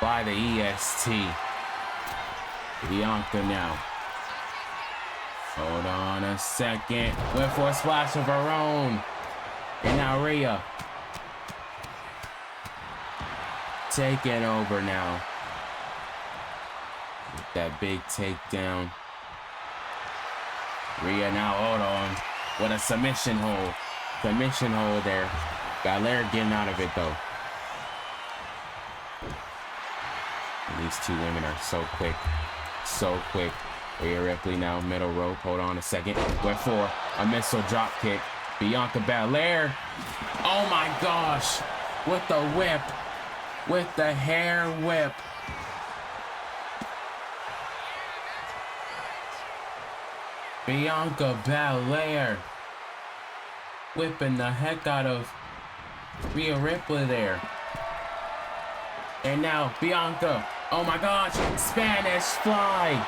by the EST. Bianca now. Hold on a second. Went for a splash of her own. And now Rhea. Taking over now. With that big takedown. Rhea now, hold on. With a submission hold. Submission hold there. Belair getting out of it though. And these two women are so quick. So quick. Rhea Ripley now, middle rope. Hold on a second. Went for a missile drop kick. Bianca Belair. Oh my gosh. With the whip. With the hair whip. Bianca Belair. Whipping the heck out of Rhea Ripley there. And now Bianca. Oh my gosh. Spanish fly.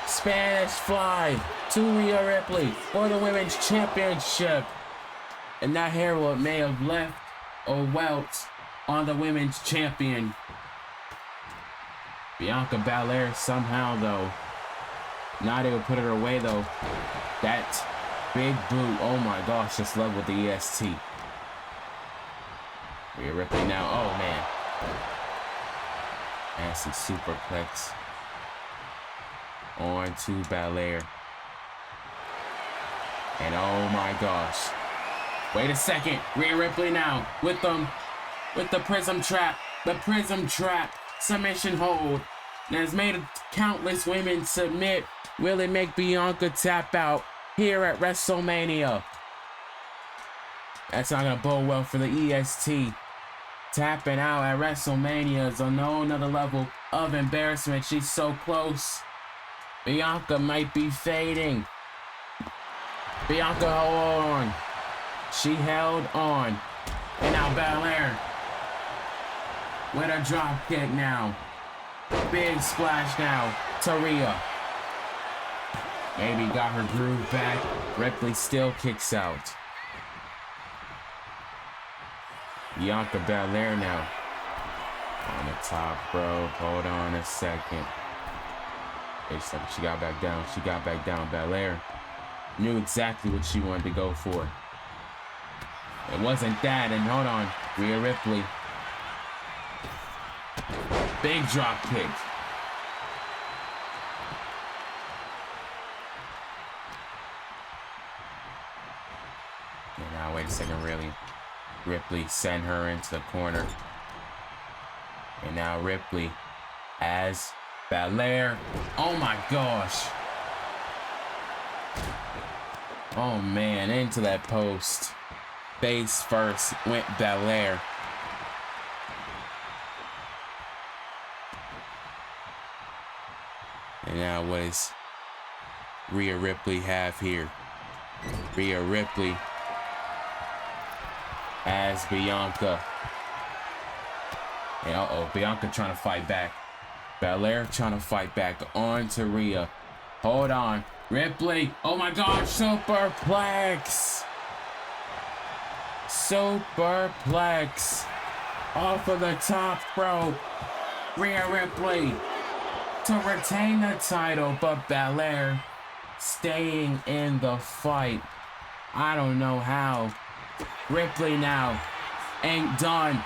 Spanish fly to Rhea Ripley for the Women's Championship. And that hair whip may have left a welt on the Women's Champion. Bianca Belair somehow though. Not able to put it away though. That big boot. Oh my gosh, just love with the EST. Rhea Ripley now. Oh man. Nasty superplex. On to Belair. And oh my gosh. Wait a second. Rhea Ripley now with the prism trap. The prism trap. Submission hold. And has made countless women submit. Will it make Bianca tap out here at WrestleMania? That's not gonna bode well for the EST. Tapping out at WrestleMania is on another level of embarrassment. She's so close. Bianca might be fading. Bianca, hold on. She held on. And now Belair with a drop kick now. Big splash now to Rhea. Maybe got her groove back. Ripley still kicks out. Bianca Belair now. On the top, bro. Hold on a second. Wait a second. She got back down. She got back down. Belair knew exactly what she wanted to go for. It wasn't that. And hold on. Rhea Ripley. Big drop kick. And now, wait a second, really. Ripley sent her into the corner. And now Ripley has Belair. Oh my gosh. Oh man, into that post. Face first went Belair. And now what does Rhea Ripley have here? Rhea Ripley as Bianca. And uh-oh, Bianca trying to fight back. Belair trying to fight back on to Rhea. Hold on. Ripley. Oh my gosh, superplex. Superplex. Off of the top rope. Rhea Ripley to retain the title, but Belair staying in the fight. I don't know how. Ripley now ain't done.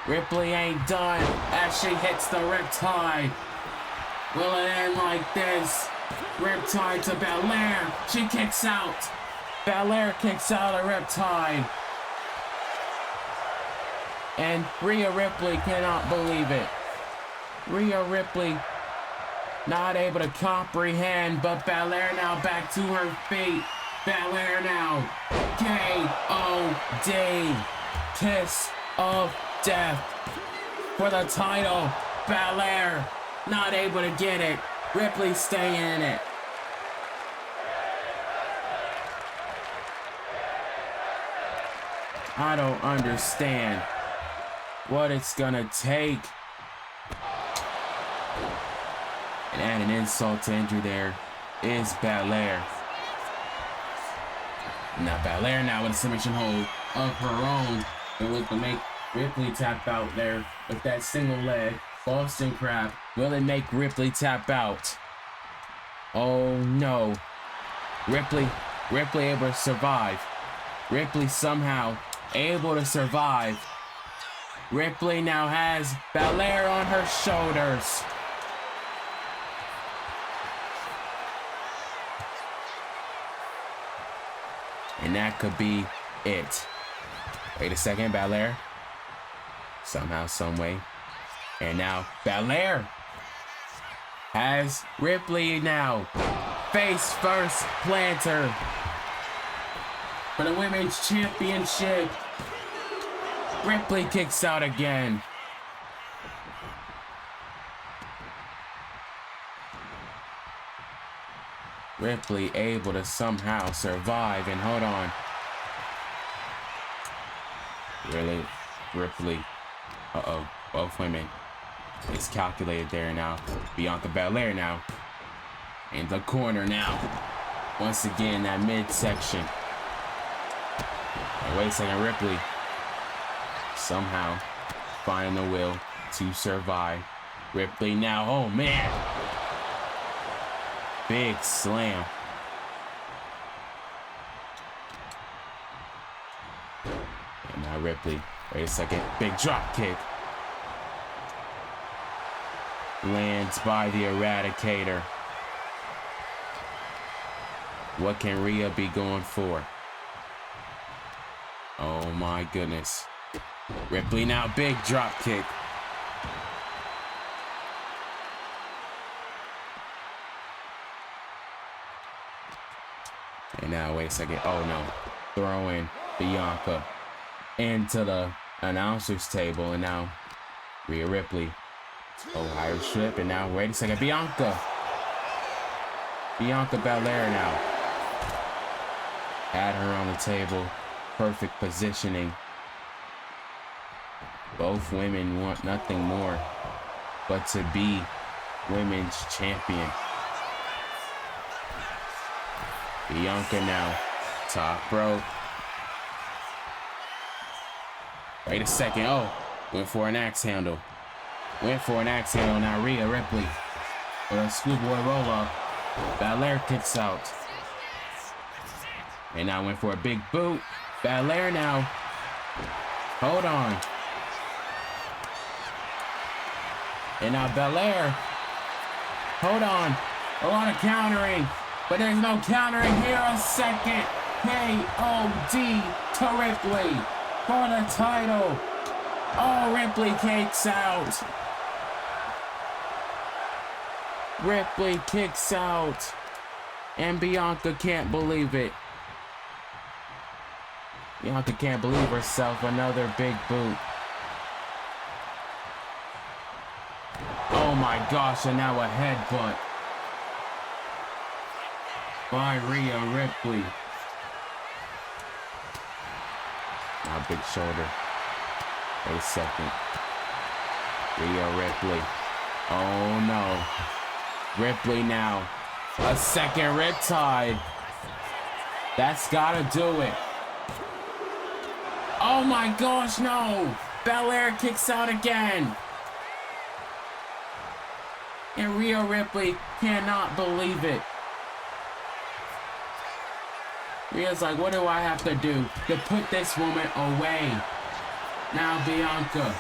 Ripley ain't done as she hits the riptide. Will it end like this? Riptide to Belair. She kicks out. Belair kicks out a riptide. And Rhea Ripley cannot believe it. Rhea Ripley not able to comprehend, but Belair now back to her feet. Belair now. K.O.D. Kiss of death for the title. Belair not able to get it. Ripley staying in it. I don't understand what it's gonna take. And add an insult to injury there is Belair. Now Belair now with a submission hold of her own. And look to make Ripley tap out there with that single leg. Boston Crab. Will it make Ripley tap out? Oh no. Ripley able to survive. Ripley somehow able to survive. Ripley now has Belair on her shoulders. And that could be it. Wait a second, Belair. Somehow, someway. And now Belair has Ripley now. Face first planter for the Women's Championship. Ripley kicks out again. Ripley able to somehow survive and hold on. Really? Ripley. Uh-oh. Both women. It's calculated there now. Bianca Belair now. In the corner now. Once again, that midsection. And wait a second, Ripley. Somehow finding the will to survive. Ripley now. Oh, man. Big slam. And now Ripley. Wait a second. Big drop kick. Lands by the Eradicator. What can Rhea be going for? Oh my goodness. Ripley now, big drop kick. And now, wait a second. Oh no. Throwing Bianca into the announcer's table. And now Rhea Ripley. Oh, higher strip. And now, wait a second. Bianca Belair now. Had her on the table. Perfect positioning. Both women want nothing more but to be women's champion. Bianca now. Top rope. Wait a second. Oh, went for an axe handle. Now Rhea Ripley with a schoolboy roll up. Belair kicks out. And now went for a big boot. Belair now. Hold on. And now Belair. Hold on. A lot of countering. But there's no countering here. A second. KOD to Ripley for the title. Oh, Ripley kicks out. Ripley kicks out. And Bianca can't believe it. Bianca can't believe herself. Another big boot. Oh my gosh, and now a headbutt by Rhea Ripley. Now big shoulder. Wait a second. Rhea Ripley. Oh no. Ripley now. A second riptide. That's gotta do it. Oh my gosh, no. Belair kicks out again. And Rhea Ripley cannot believe it. Rhea's like, what do I have to do to put this woman away? Now Bianca.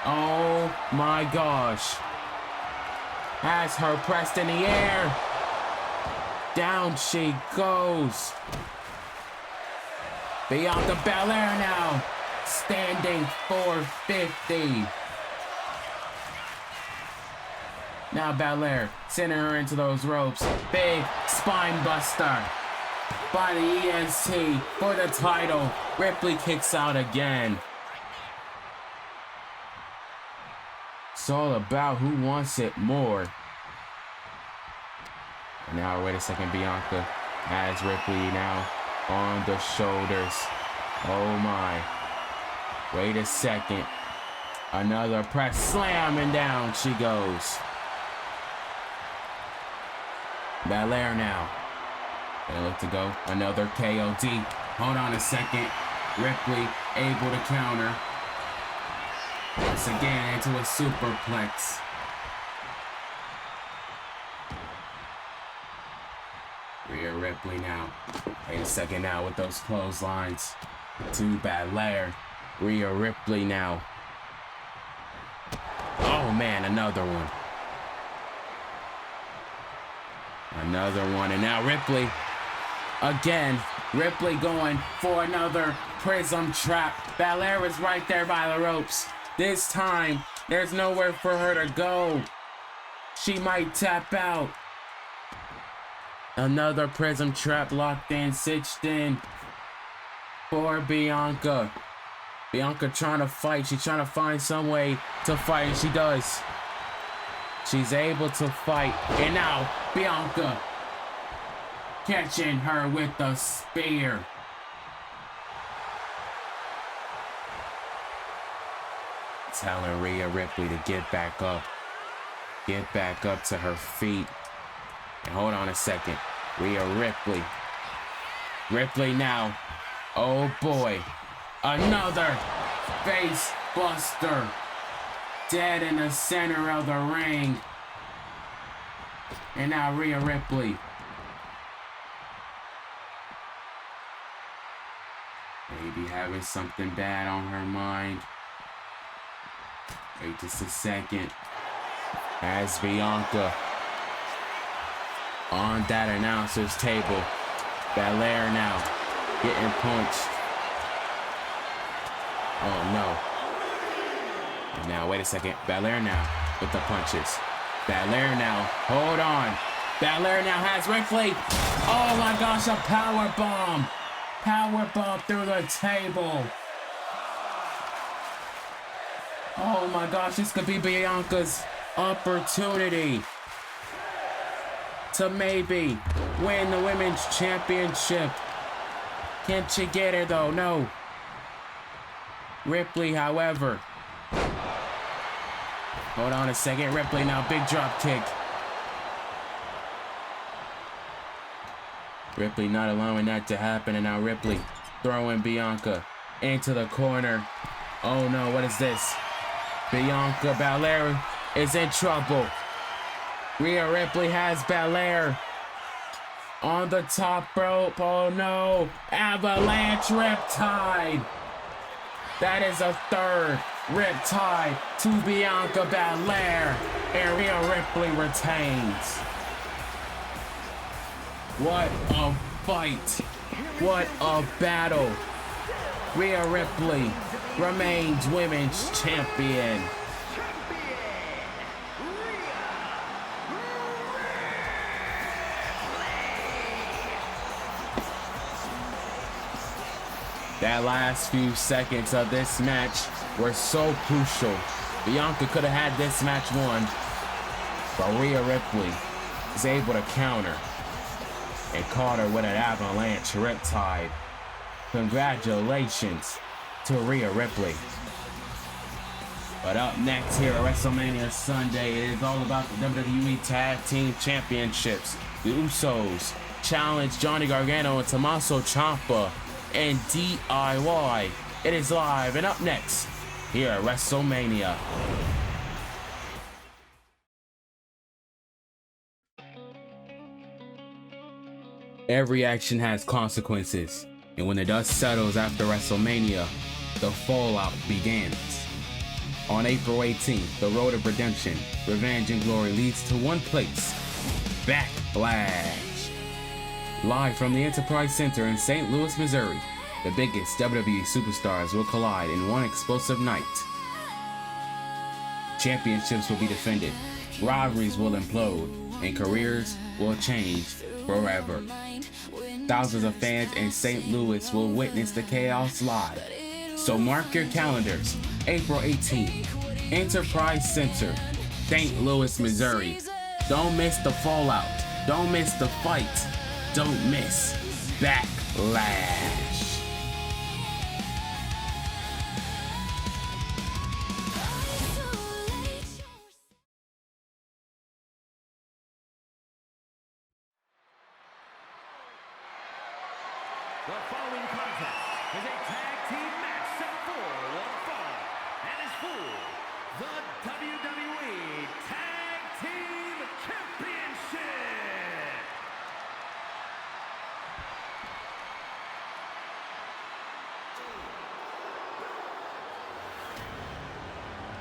Oh my gosh. Has her pressed in the air. Down she goes. Bianca Belair now. Standing 450. Now Belair sending her into those ropes. Big spine buster by the EST for the title. Ripley kicks out again. It's all about who wants it more. And now, wait a second, Bianca has Ripley now on the shoulders. Oh my. Wait a second. Another press slam and down she goes. Belair now. They look to go. Another KOD. Hold on a second. Ripley able to counter. Once again into a superplex. Rhea Ripley now. Wait a second now with those clotheslines. To Belair. Rhea Ripley now. Oh man, another one. Another one, and now Ripley. Again, Ripley going for another prism trap. Belair is right there by the ropes. This time, there's nowhere for her to go. She might tap out. Another prism trap locked in, stitched in for Bianca. Bianca trying to fight. She's trying to find some way to fight, and she does. She's able to fight, and now Bianca catching her with the spear. Telling Rhea Ripley to get back up. Get back up to her feet. And hold on a second. Rhea Ripley. Ripley now. Oh boy. Another face buster. Dead in the center of the ring. And now Rhea Ripley. Maybe having something bad on her mind. Wait just a second. As Bianca on that announcer's table. Belair now getting punched. Oh no. And now wait a second. Belair now with the punches. Belair now. Hold on. Belair now has Ripley. Oh my gosh, a power bomb. Power bomb through the table. Oh my gosh, this could be Bianca's opportunity to maybe win the women's championship. Can't she get her though? No. Ripley, however. Hold on a second. Ripley now, big drop kick. Ripley not allowing that to happen, and now Ripley throwing Bianca into the corner. Oh no, what is this? Bianca Belair is in trouble. Rhea Ripley has Belair on the top rope. Oh no, avalanche riptide. That is a third riptide to Bianca Belair, and Rhea Ripley retains. What a fight. What a battle. Rhea Ripley remains women's champion. That last few seconds of this match were so crucial. Bianca could have had this match won, but Rhea Ripley is able to counter and caught her with an avalanche riptide. Congratulations to Rhea Ripley. But up next here at WrestleMania Sunday, it is all about the WWE Tag Team Championships. The Usos challenge Johnny Gargano and Tommaso Ciampa and DIY. It is live and up next here at WrestleMania. Every action has consequences, and when the dust settles after WrestleMania, the fallout begins. On April 18th, the road of redemption, revenge, and glory leads to one place: Backlash. Live from the Enterprise Center in St. Louis, Missouri, the biggest WWE superstars will collide in one explosive night. Championships will be defended, rivalries will implode, and careers will change forever. Thousands of fans in St. Louis will witness the chaos live. So mark your calendars, April 18th, Enterprise Center, St. Louis, Missouri. Don't miss the fallout. Don't miss the fight. Don't miss Backlash. The following contest is a tag team match set for one fall and is for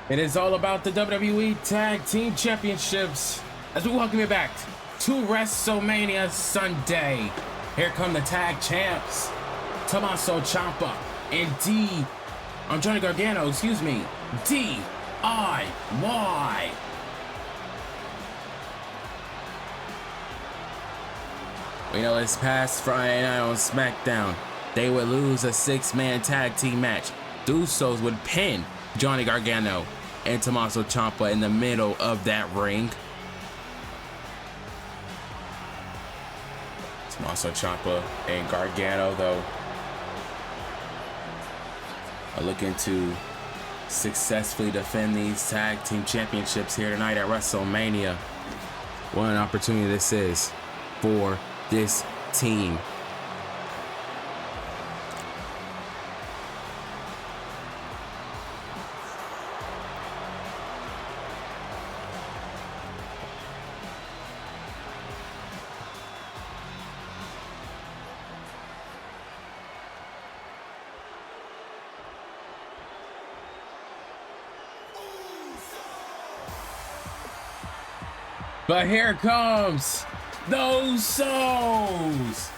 It is all about the WWE Tag Team Championships as we welcome you back to WrestleMania Sunday. Here come the tag champs, Tommaso Ciampa and Johnny Gargano, DIY. We know this past Friday night on SmackDown, they would lose a 6-man tag team match. The Usos would pin Johnny Gargano and Tommaso Ciampa in the middle of that ring. Tommaso Ciampa and Gargano, though, are looking to successfully defend these tag team championships here tonight at WrestleMania. What an opportunity this is for this team. But here comes those souls,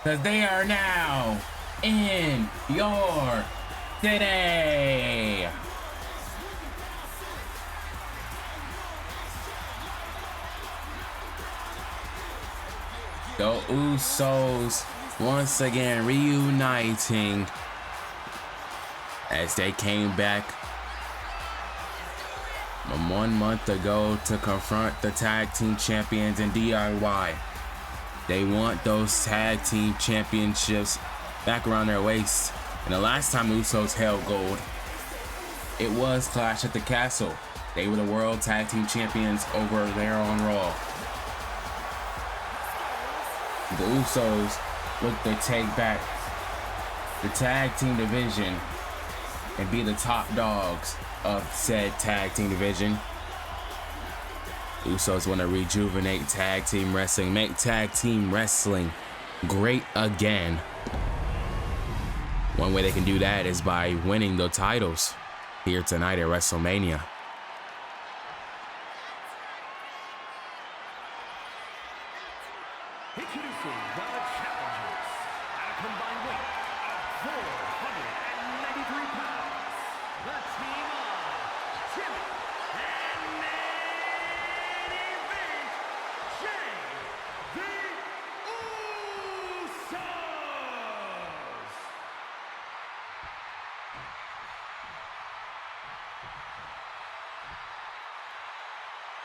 because they are now in your city. The Usos once again reuniting as they came back 1 month ago to confront the tag team champions in DIY. They want those tag team championships back around their waist. And the last time the Usos held gold, it was Clash at the Castle. They were the world tag team champions over there on Raw. The Usos look to take back the tag team division and be the top dogs of said tag team division. Usos want to rejuvenate tag team wrestling, make tag team wrestling great again. One way they can do that is by winning the titles here tonight at WrestleMania. Introducing the challengers at a combined weight of 493 pounds. The team of Tiffany and main event, the Usos.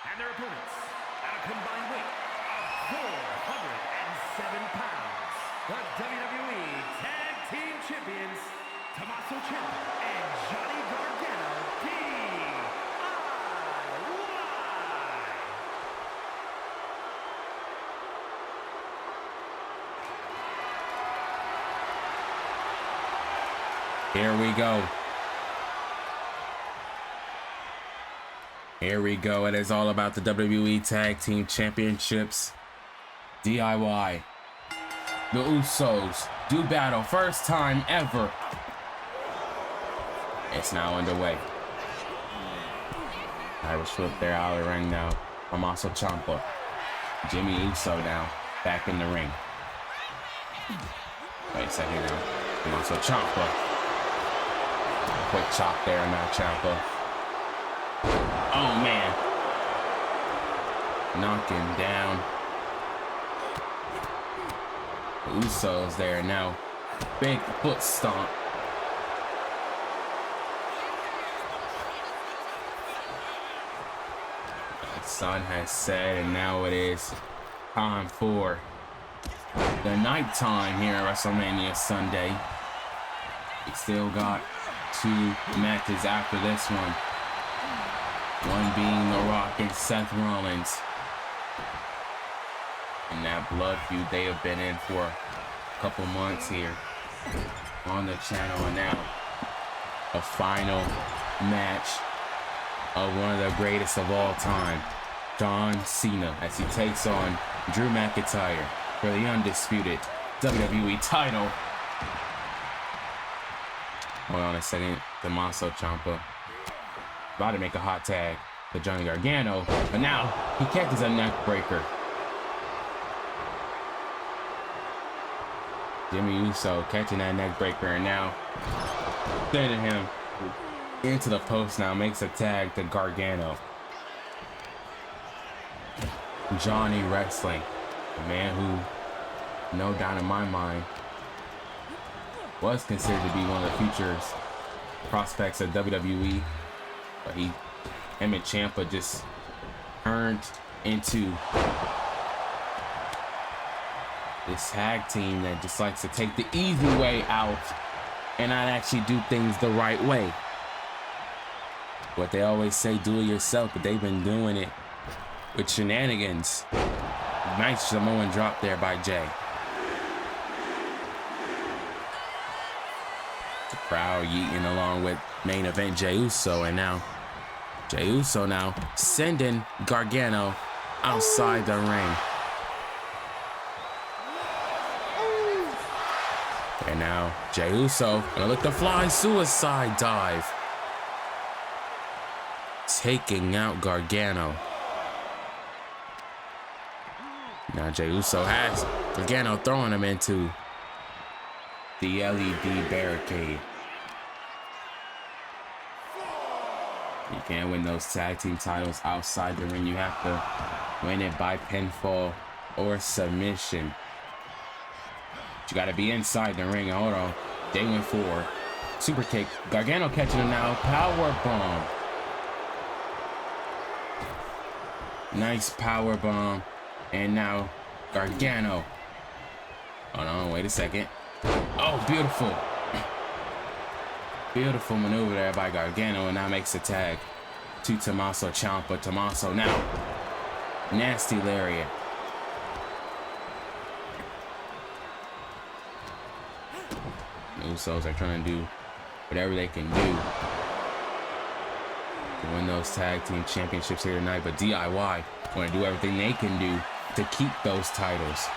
And their opponents at a combined weight of 407 pounds. The WWE Tag Team Champions, Tommaso Ciampa and Johnny Gargano, DIY. Here we go. Here we go. It is all about the WWE Tag Team Championships. DIY. The Usos do battle. First time ever. It's now underway. Irish whip there out of the ring now. Tommaso Ciampa. Jimmy Uso now. Back in the ring. Wait a second now. Tommaso Ciampa. Quick chop there now, Ciampa. Oh man. Knock him down. The Usos there now. Big foot stomp. The sun has set, and now it is time for the nighttime here at WrestleMania Sunday. We still got 2 matches after this one. One being The Rock and Seth Rollins. And that blood feud they have been in for a couple months here on the channel. And now a final match of one of the greatest of all time, John Cena, as he takes on Drew McIntyre for the undisputed WWE title. Hold on a second. Tommaso Ciampa About to make a hot tag to Johnny Gargano, but now he catches a neck breaker. Jimmy Uso catching that neck breaker, and now sending him into the post. Now makes a tag to Gargano. Johnny Wrestling, a man who, no doubt in my mind, was considered to be one of the future prospects of WWE, but him and Ciampa just turned into this tag team that just likes to take the easy way out and not actually do things the right way. What they always say, do it yourself, but they've been doing it with shenanigans. Nice Samoan drop there by Jay. The crowd yeeting along with main event Jey Uso, and now Jey Uso now sending Gargano outside the ring. And now Jey Uso gonna look to fly suicide dive, taking out Gargano. Now Jey Uso has Gargano throwing him into the LED barricade. You can't win those tag team titles outside the ring. You have to win it by pinfall or submission. But you got to be inside the ring. Hold on. They went forward. Super kick. Gargano catching him now. Power bomb. Nice power bomb. And now Gargano. Hold on. Wait a second. Oh, beautiful. Beautiful maneuver there by Gargano, and now makes a tag to Tommaso Ciampa. Tommaso now. Nasty lariat. The Usos are trying to do whatever they can do to win those tag team championships here tonight, but DIY want to do everything they can do to keep those titles.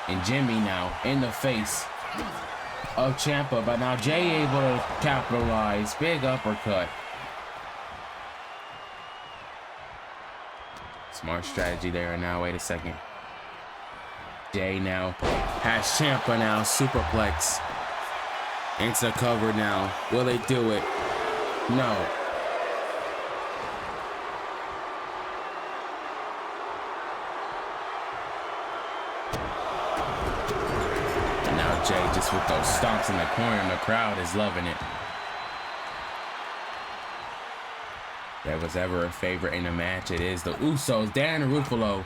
And Jimmy now in the face of Ciampa, but now Jay able to capitalize. Big uppercut. Smart strategy there. And now wait a second. Jay now has Ciampa now superplex into the cover now. Will they do it? No. Jay just with those stomps in the corner, and the crowd is loving it. There was ever a favorite in the match, it is the Usos. Dan Ruffalo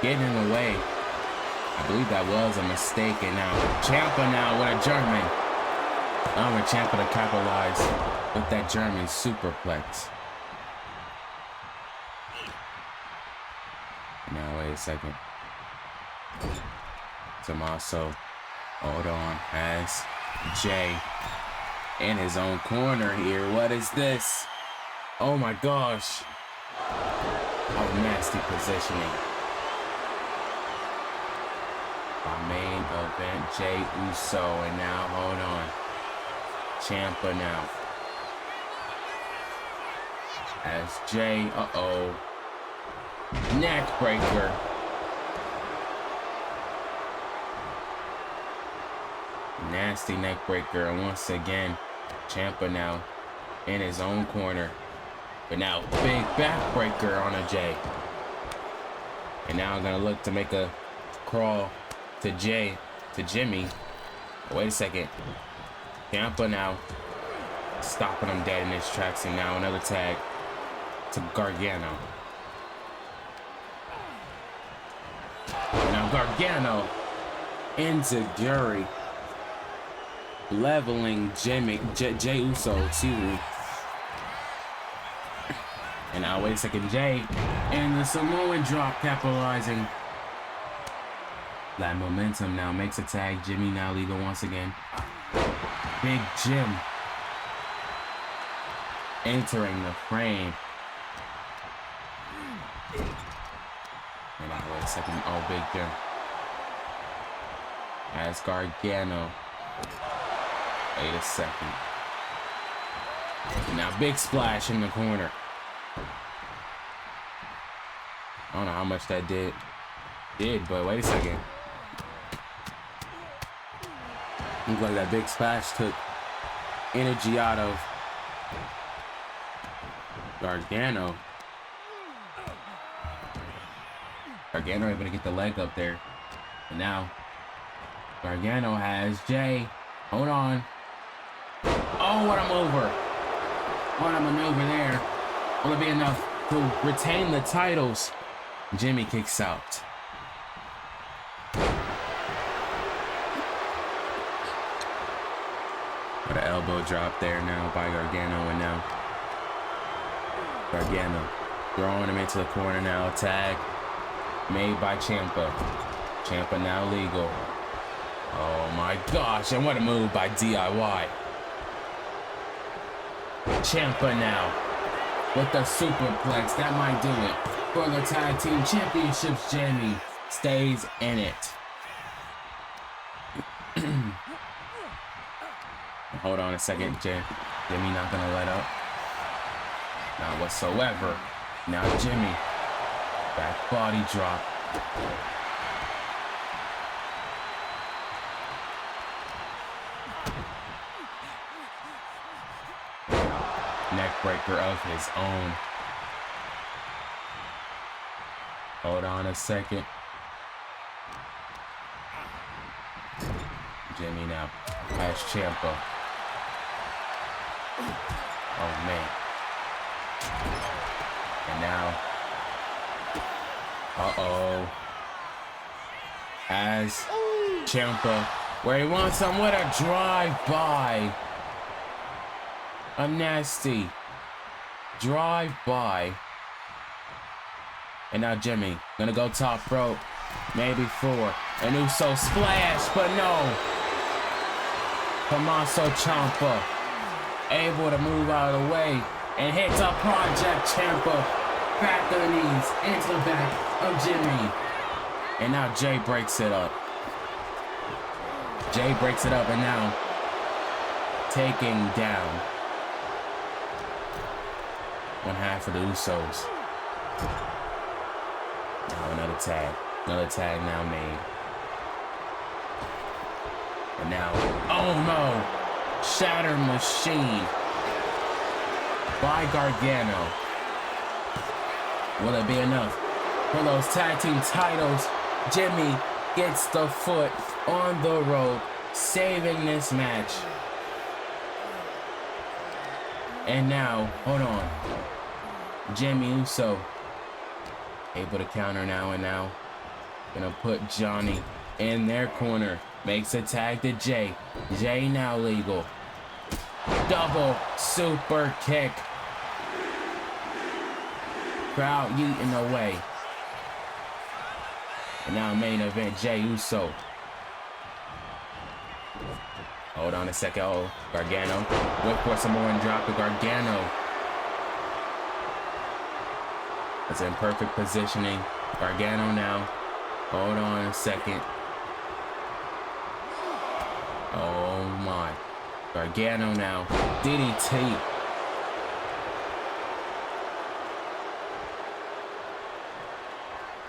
getting in the way. I believe that was a mistake, and now Ciampa now with a German. Now with Ciampa to capitalize with that German superplex. Now wait a second. Tommaso. Hold on, as Jay in his own corner here. What is this? Oh my gosh. Oh, nasty positioning. Our main event, Jey Uso. And now, hold on. Ciampa now. As Jay, neck breaker. Nasty neck breaker, and once again Ciampa now in his own corner, but now big back breaker on a Jay, and now I'm gonna look to make a crawl to Jimmy. Wait a second. Ciampa now stopping him dead in his tracks, and now another tag to Gargano. And now Gargano into Jury, leveling Jey Uso, excuse me. And now wait a second, Jay and the Samoan drop, capitalizing that momentum. Now makes a tag. Jimmy now legal once again. Big Jim entering the frame. And now wait a second. Oh, Big Jim as Gargano. Wait a second. And now big splash in the corner. I don't know how much that did, but wait a second. Looks like that big splash took energy out of Gargano. Gargano able to get the leg up there. And now Gargano has Jay. Hold on. Oh, what a mover. What a maneuver there. Will it be enough to retain the titles? Jimmy kicks out. What an elbow drop there now by Gargano, and now Gargano throwing him into the corner now. Tag made by Ciampa. Ciampa now legal. Oh my gosh, and what a move by DIY. Ciampa now with the superplex. That might do it for the tag team championships. Jimmy stays in it. Hold on a second, Jimmy not gonna let up. Not whatsoever. Now Jimmy, back body drop. Neck breaker of his own. Hold on a second. Jimmy now has Ciampa. Oh man. And now, as Ciampa, where he wants him with a drive-by. A nasty drive-by. And now Jimmy gonna go top rope, maybe for an Uso splash, but no. Tommaso Ciampa able to move out of the way and hits a Project Ciampa back to the knees into the back of Jimmy. And now Jay breaks it up. Jay breaks it up, and now taking down one half of the Usos. Now another tag now made. And now, oh no, Shatter Machine by Gargano. Will it be enough for those tag team titles? Jimmy gets the foot on the rope, saving this match. And now, hold on. Jimmy Uso able to counter now, and now gonna put Johnny in their corner. Makes a tag to Jay. Jay now legal. Double super kick. Crowd yeeting away. And now main event, Jay Uso. Hold on a second. Oh, Gargano. Look for some more and drop to Gargano. It's in perfect positioning. Gargano now. Hold on a second. Oh my. Gargano now. DDT.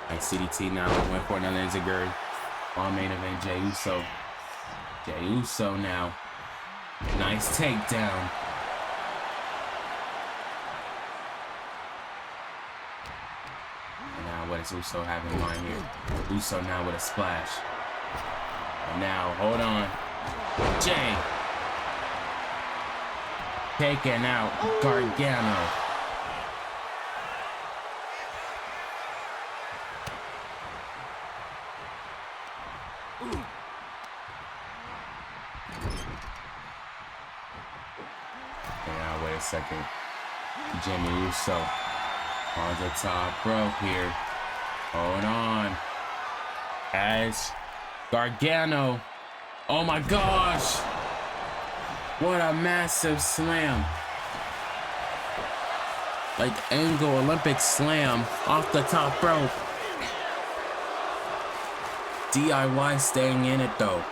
Nice CDT now. Went for another Enziguri. On main event, Jay Uso. Jay Uso now. Nice takedown. And now what does Uso have in mind here? Uso now with a splash. And now, hold on. Jay. Taking out Gargano. Now, wait a second. Jimmy Uso on the top rope here. Hold on. As Gargano. Oh my gosh. What a massive slam. Like angle Olympic slam off the top rope. DIY staying in it though.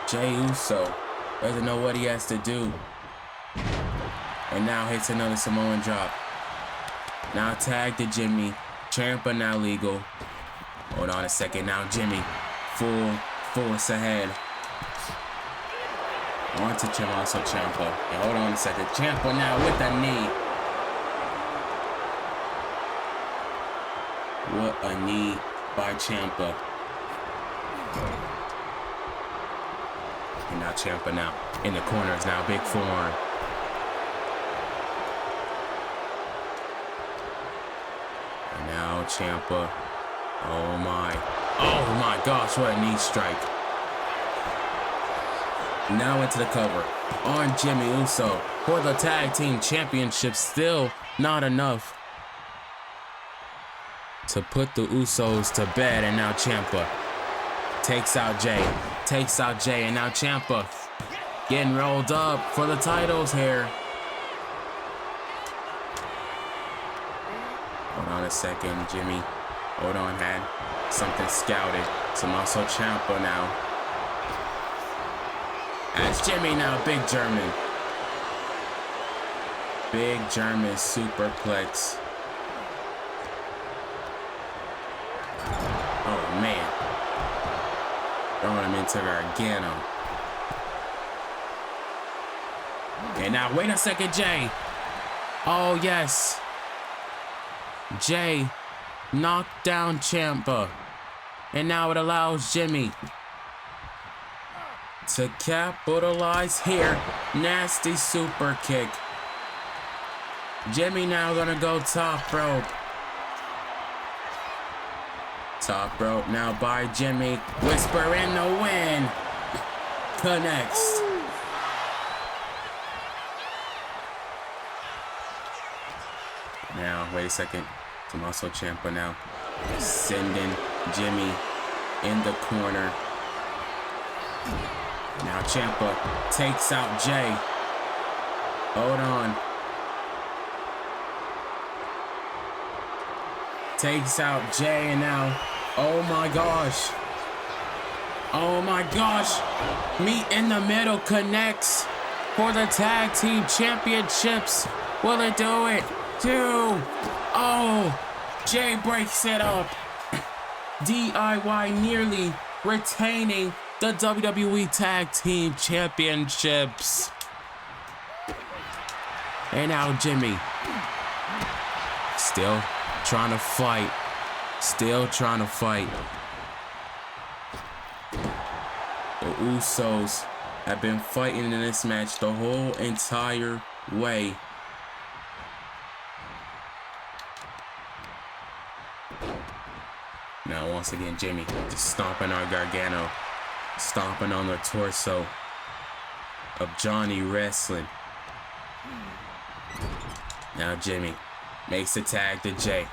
Jay Uso Doesn't know what he has to do. And now hits another Samoan drop. Now tag to Jimmy. Ciampa now legal. Hold on a second. Now Jimmy. Full force ahead. On to Tommaso Ciampa. And hold on a second. Ciampa now with a knee. What a knee by Ciampa. And now Ciampa now in the corners now. Big forearm. And now Ciampa. Oh my gosh, what a knee strike. Now into the cover on Jimmy Uso for the tag team championship. Still not enough to put the Usos to bed. And now Ciampa takes out Jay. And now Ciampa getting rolled up for the titles here. Hold on a second, Jimmy. Hold on, had something scouted. Tommaso Ciampa now. As Jimmy now, big German. Big German superplex. Oh, man. Throwing him into Gargano. And now, wait a second, Jay. Oh, yes. Jay knocked down Ciampa. And now it allows Jimmy to capitalize here. Nasty super kick. Jimmy now gonna go top rope. Top rope now by Jimmy. Whisper in the win. Connects. Now, wait a second. Tommaso Ciampa now sending Jimmy in the corner. Now Ciampa takes out Jay. Hold on. Takes out Jay and now, oh my gosh. Oh my gosh. Meet in the middle connects for the tag team championships. Will it do it? 2. Oh, Jay breaks it up. DIY nearly retaining the WWE Tag Team Championships. And now Jimmy. Still trying to fight. Still trying to fight. The Usos have been fighting in this match the whole entire way. Now once again, Jimmy just stomping on Gargano. Stomping on the torso of Johnny Wrestling. Now Jimmy makes the tag to Jay.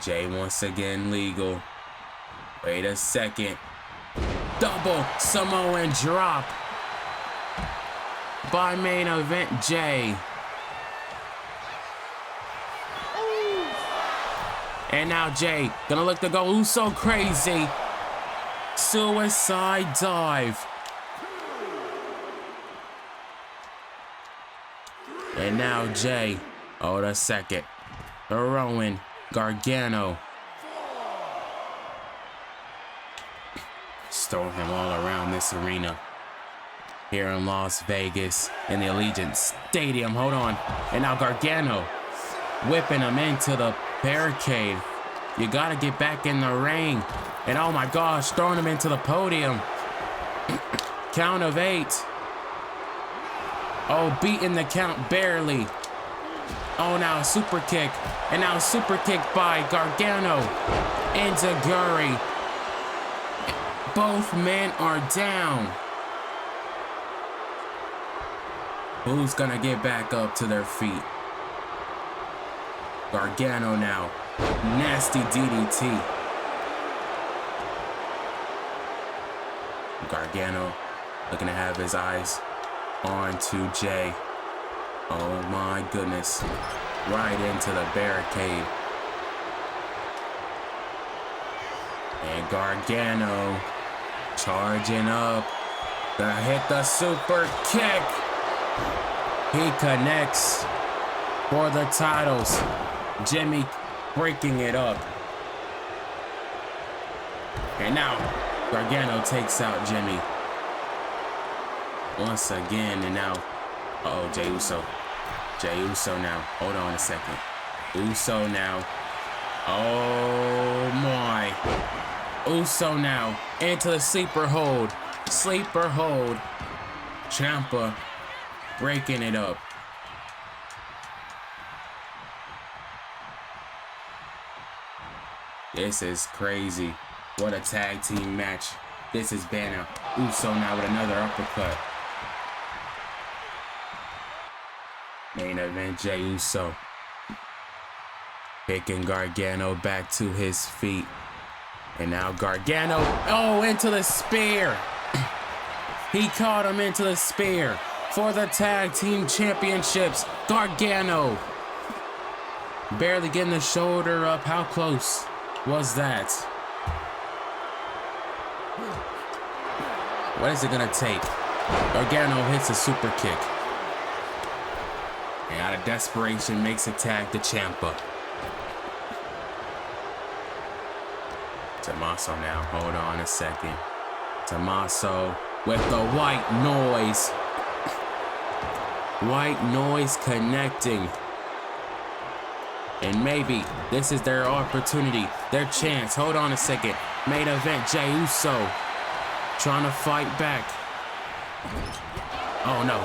Jay once again legal. Wait a second. Double Samoan drop by main event Jay. And now Jay gonna look to go Uso crazy. Suicide dive. And now Jay, hold a second, throwing Gargano. Just throwing him all around this arena. Here in Las Vegas, in the Allegiant Stadium, hold on. And now Gargano, whipping him into the barricade. You gotta get back in the ring. And oh my gosh, throwing him into the podium. Count of 8. Oh, beating the count barely. Oh, now a super kick. And now a super kick by Gargano into Guri. Both men are down. Who's gonna get back up to their feet? Gargano now. Nasty DDT. Gargano looking to have his eyes on to Jay. Oh my goodness. Right into the barricade. And Gargano charging up. Gonna hit the super kick. He connects for the titles. Jimmy breaking it up. And now Gargano takes out Jimmy once again. And now, uh-oh, Jey Uso. Jey Uso now. Hold on a second. Uso now. Oh my. Uso now into the sleeper hold. Sleeper hold. Ciampa breaking it up. This is crazy. What a tag team match. This is Banner. Uso now with another uppercut. Main event, Jey Uso. Picking Gargano back to his feet. And now Gargano, oh, into the spear. He caught him into the spear for the tag team championships. Gargano barely getting the shoulder up. How close was that? What is it gonna take? Gargano hits a super kick. And out of desperation makes a tag to Ciampa. Tommaso now, hold on a second. Tommaso with the white noise. White noise connecting. And maybe this is their opportunity, their chance. Hold on a second. Main event, Jey Uso trying to fight back. Oh no.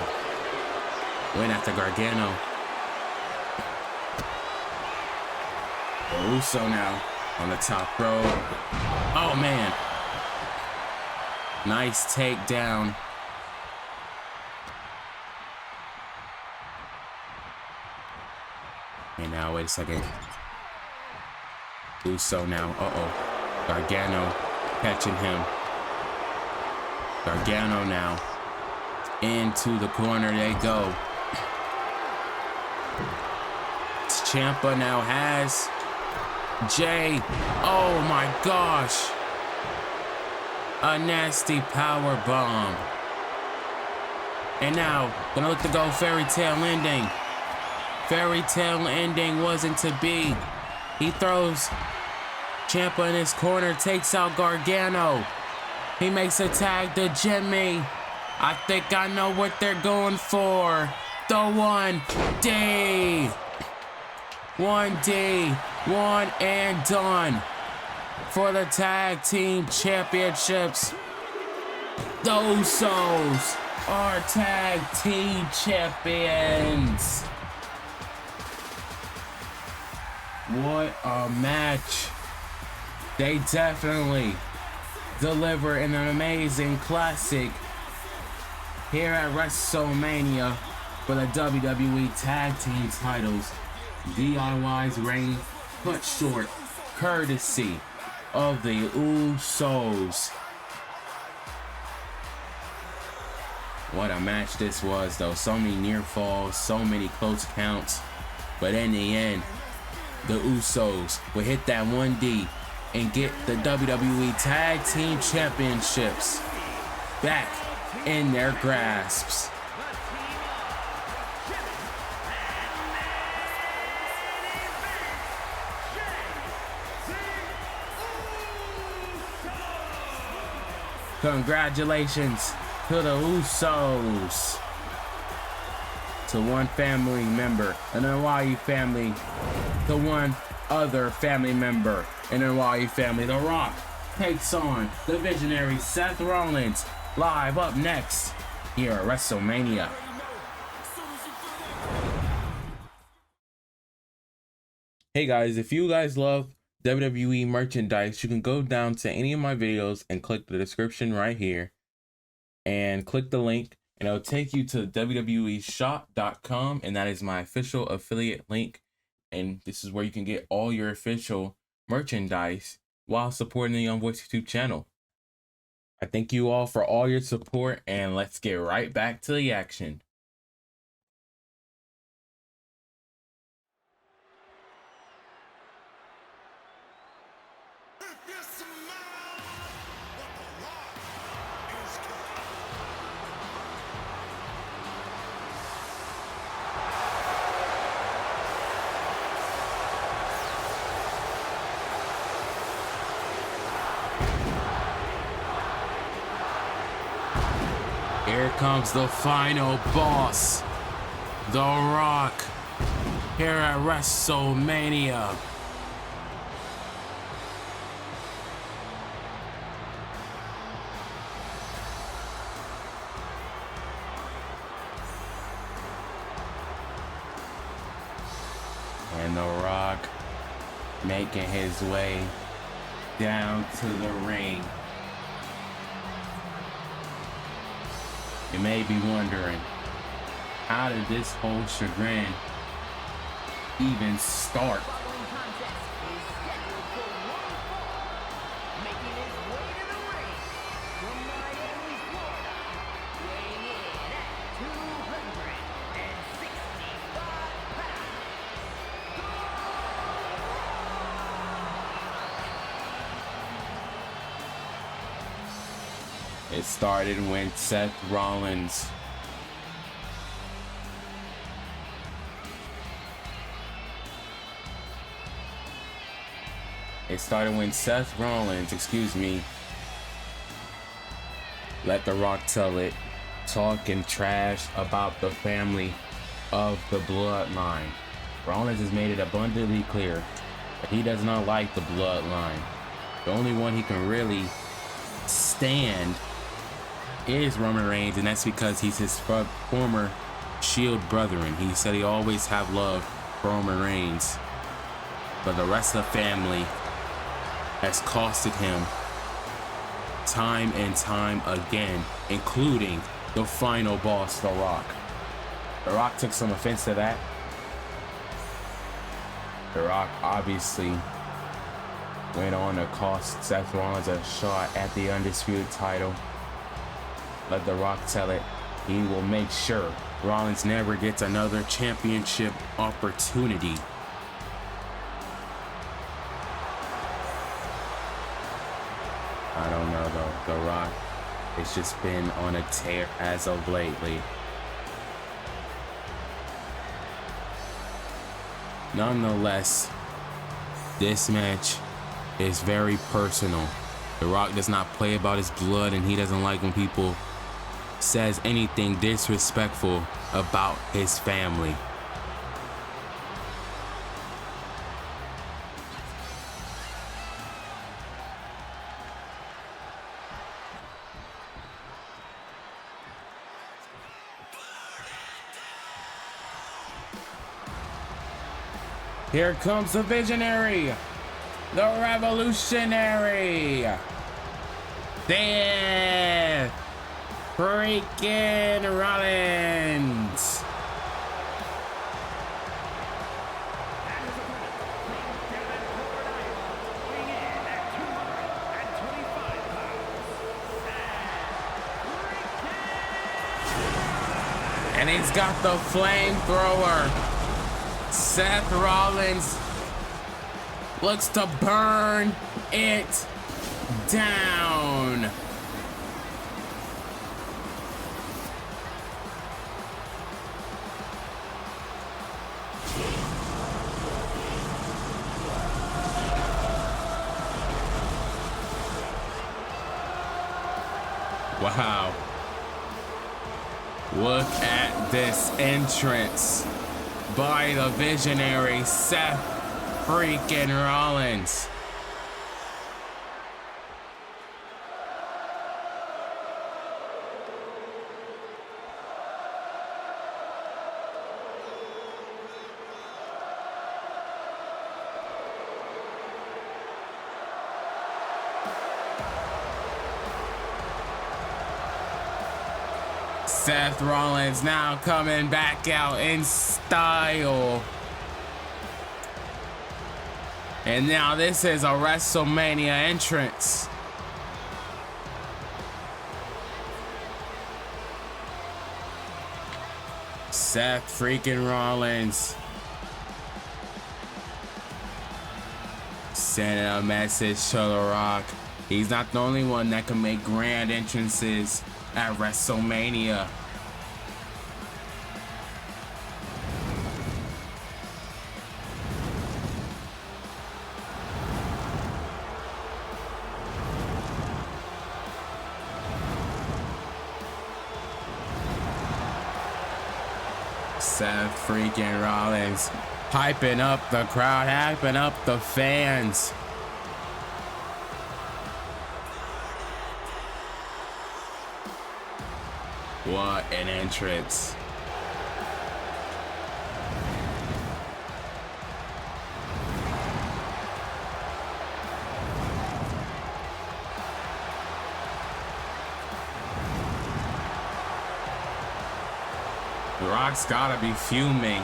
Went after Gargano. Uso now on the top rope. Oh man. Nice takedown. And now, wait a second. Uso now. Uh-oh. Gargano catching him. Gargano now. Into the corner they go. Ciampa now has Jey. Oh my gosh. A nasty power bomb. And now, gonna look to go fairy tale ending. Fairy tale ending wasn't to be. He throws Ciampa in his corner, takes out Gargano. He makes a tag to Jimmy. I think I know what they're going for. The 1D. 1D. One and done. For the tag team championships. The Usos are tag team champions. What a match. They definitely deliver an amazing classic here at Wrestlemania for the WWE Tag Team titles. DIY's reign cut short courtesy of the Usos. What a match this was though. So many near falls, so many close counts. But in the end, the Usos will hit that 1D and get the WWE Tag Team Championships back in their grasps. Congratulations to the Usos. To one family member, an NYU family, to one other family member, an NYU family. The Rock takes on the visionary Seth Rollins, live up next here at WrestleMania. Hey guys, if you guys love WWE merchandise, you can go down to any of my videos and click the description right here and click the link, and it'll take you to WWEshop.com, and that is my official affiliate link. And this is where you can get all your official merchandise while supporting the Young Voice YouTube channel. I thank you all for all your support, and let's get right back to the action. Here comes the final boss, The Rock, here at WrestleMania. And The Rock making his way down to the ring. You may be wondering, how did this whole chagrin even start? Following contest is scheduled for one fall. Making his way to the ring from Miami, Florida, weighing in at 265 pounds. It started when Seth Rollins let The Rock tell it, talking trash about the family of the bloodline. Rollins has made it abundantly clear that he does not like the bloodline. The only one he can really stand is Roman Reigns, and that's because he's his former Shield brethren. He said he always have love for Roman Reigns, but the rest of the family has costed him time and time again, including the final boss, The Rock. The Rock took some offense to that. The Rock obviously went on to cost Seth Rollins a shot at the Undisputed title. Let The Rock tell it, he will make sure Rollins never gets another championship opportunity. I don't know though, The Rock has just been on a tear as of lately. Nonetheless, this match is very personal. The Rock does not play about his blood, and he doesn't like when people says anything disrespectful about his family. Here comes the visionary, the revolutionary, Seth freaking Rollins. And he's got the flamethrower. Seth Rollins looks to burn it down. Wow. Look at this entrance by the visionary Seth freaking Rollins. Seth Rollins now coming back out in style. And now this is a WrestleMania entrance. Seth freaking Rollins sending a message to The Rock. He's not the only one that can make grand entrances at WrestleMania. Seth freaking Rollins hyping up the crowd, hyping up the fans. What an entrance. The Rock's gotta be fuming.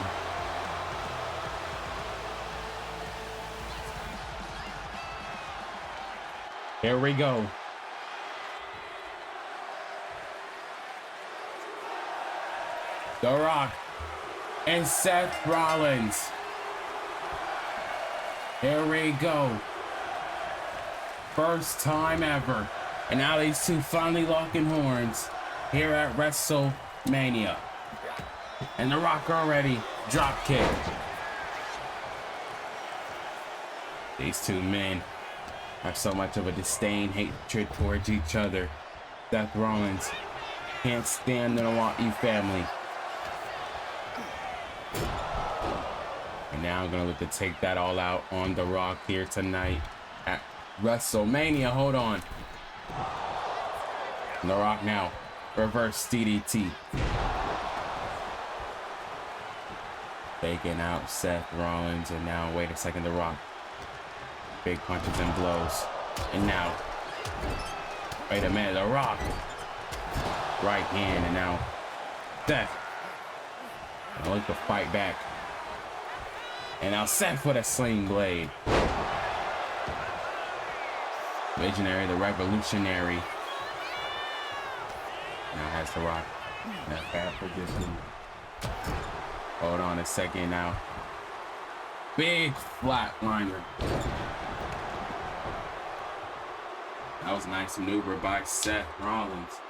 Here we go. The Rock and Seth Rollins. Here we go. First time ever. And now these two finally locking horns here at WrestleMania. And The Rock already drop kick. These two men have so much of a disdain, hatred towards each other. Seth Rollins can't stand the Want You family. And now I'm gonna look to take that all out on The Rock here tonight at WrestleMania. Hold on. And The Rock now. Reverse DDT. Taking out Seth Rollins, and now wait a second, The Rock. Big punches and blows. And now, wait a minute, The Rock. Right hand, and now Seth. And look to fight back. And now Seth with a sling blade. Visionary, the revolutionary. Now has The Rock in that bad position. Hold on a second now. Big flatliner. That was a nice maneuver by Seth Rollins.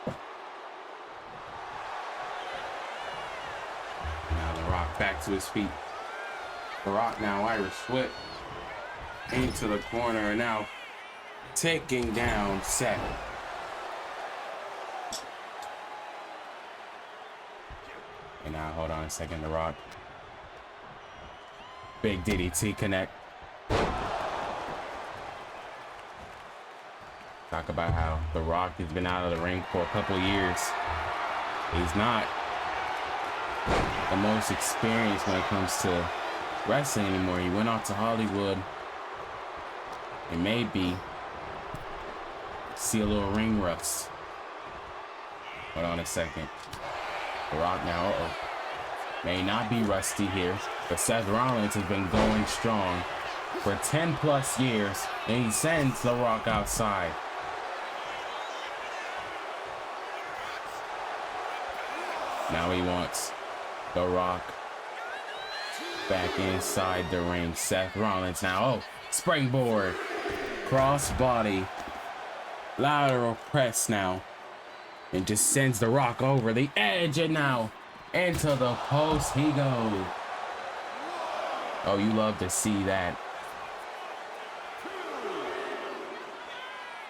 Now The Rock back to his feet. The Rock now Irish whip into the corner, and now taking down Seth. And now hold on a second, The Rock. Big DDT connect. Talk about how The Rock has been out of the ring for a couple years. He's not the most experienced when it comes to wrestling anymore. He went off to Hollywood and maybe see a little ring rust. Hold on a second. The Rock now, may not be rusty here, but Seth Rollins has been going strong for 10 plus years, and he sends The Rock outside. Now he wants The Rock back inside the ring. Seth Rollins now, springboard, crossbody, lateral press now, and just sends The Rock over the edge, and now into the post he goes. Oh, you love to see that.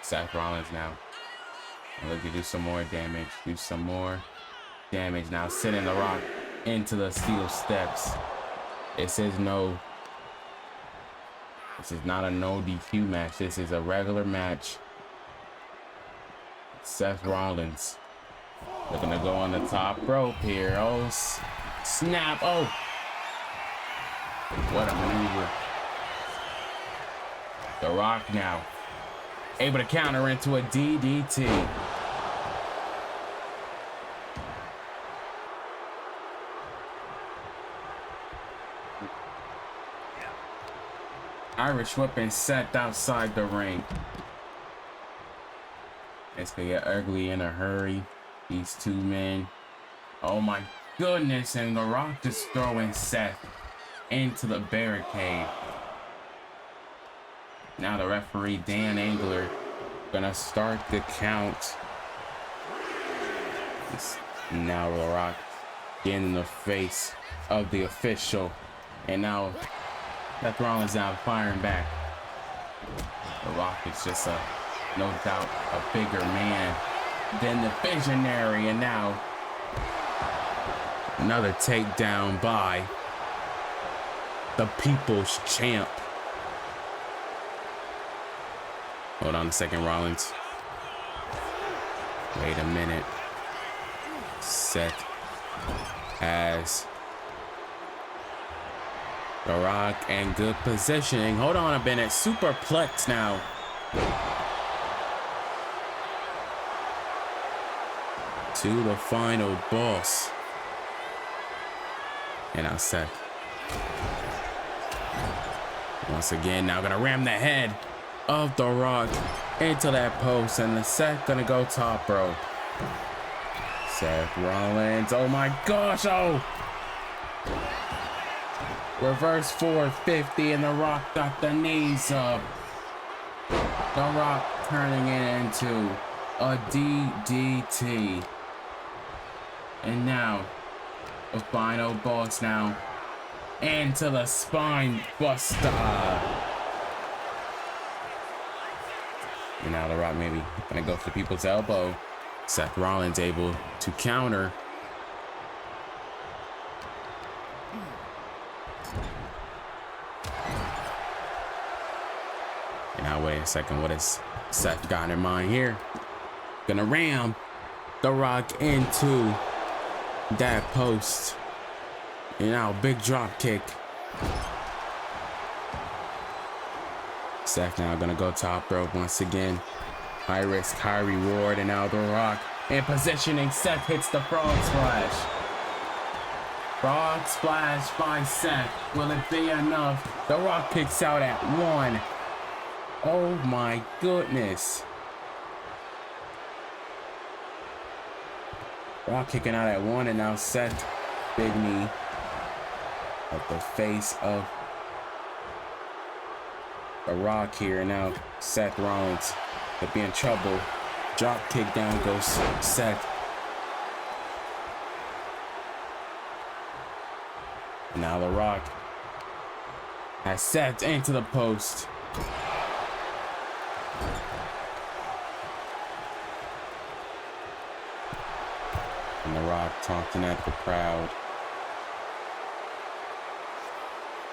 Seth Rollins now. And look to do some more damage. Do some more damage now. Sending The Rock into the steel steps. This is not a no DQ match. This is a regular match. Seth Rollins looking to go on the top rope here. Oh, snap. Oh, what a maneuver. The Rock now able to counter into a DDT. Irish whipping set outside the ring. It's gonna get ugly in a hurry. These two men. Oh my goodness, and The Rock just throwing Seth into the barricade. Now the referee, Dan Engler, gonna start the count. Now The Rock getting in the face of the official. And now Seth Rollins now firing back. The Rock is just no doubt a bigger man than the visionary, and now Another takedown by the People's Champ. Hold on a second, Rollins. Wait a minute. Seth has The Rock and good positioning. Hold on a minute. Superplex now. To the final boss. And now Seth. Once again, now gonna ram the head of The Rock into that post, and the Seth gonna go top rope. Seth Rollins, oh my gosh, oh! Reverse 450, and The Rock got the knees up. The Rock turning it into a DDT. And now, the final boss now. Into the spine buster. And now The Rock maybe gonna go for the people's elbow. Seth Rollins able to counter. And now wait a second, what has Seth got in mind here? Gonna ram The Rock into that post. And now big drop kick. Seth now gonna go top rope once again. High risk, high reward, and now The Rock in positioning. Seth hits the frog splash. Frog splash by Seth. Will it be enough? The Rock kicks out at 1. Oh my goodness. Rock kicking out at 1, and now Seth, big knee at the face of The Rock here. And now Seth Rollins could be in trouble. Drop kick, down goes Seth. Now The Rock has Seth into the post. And The Rock taunting at the crowd.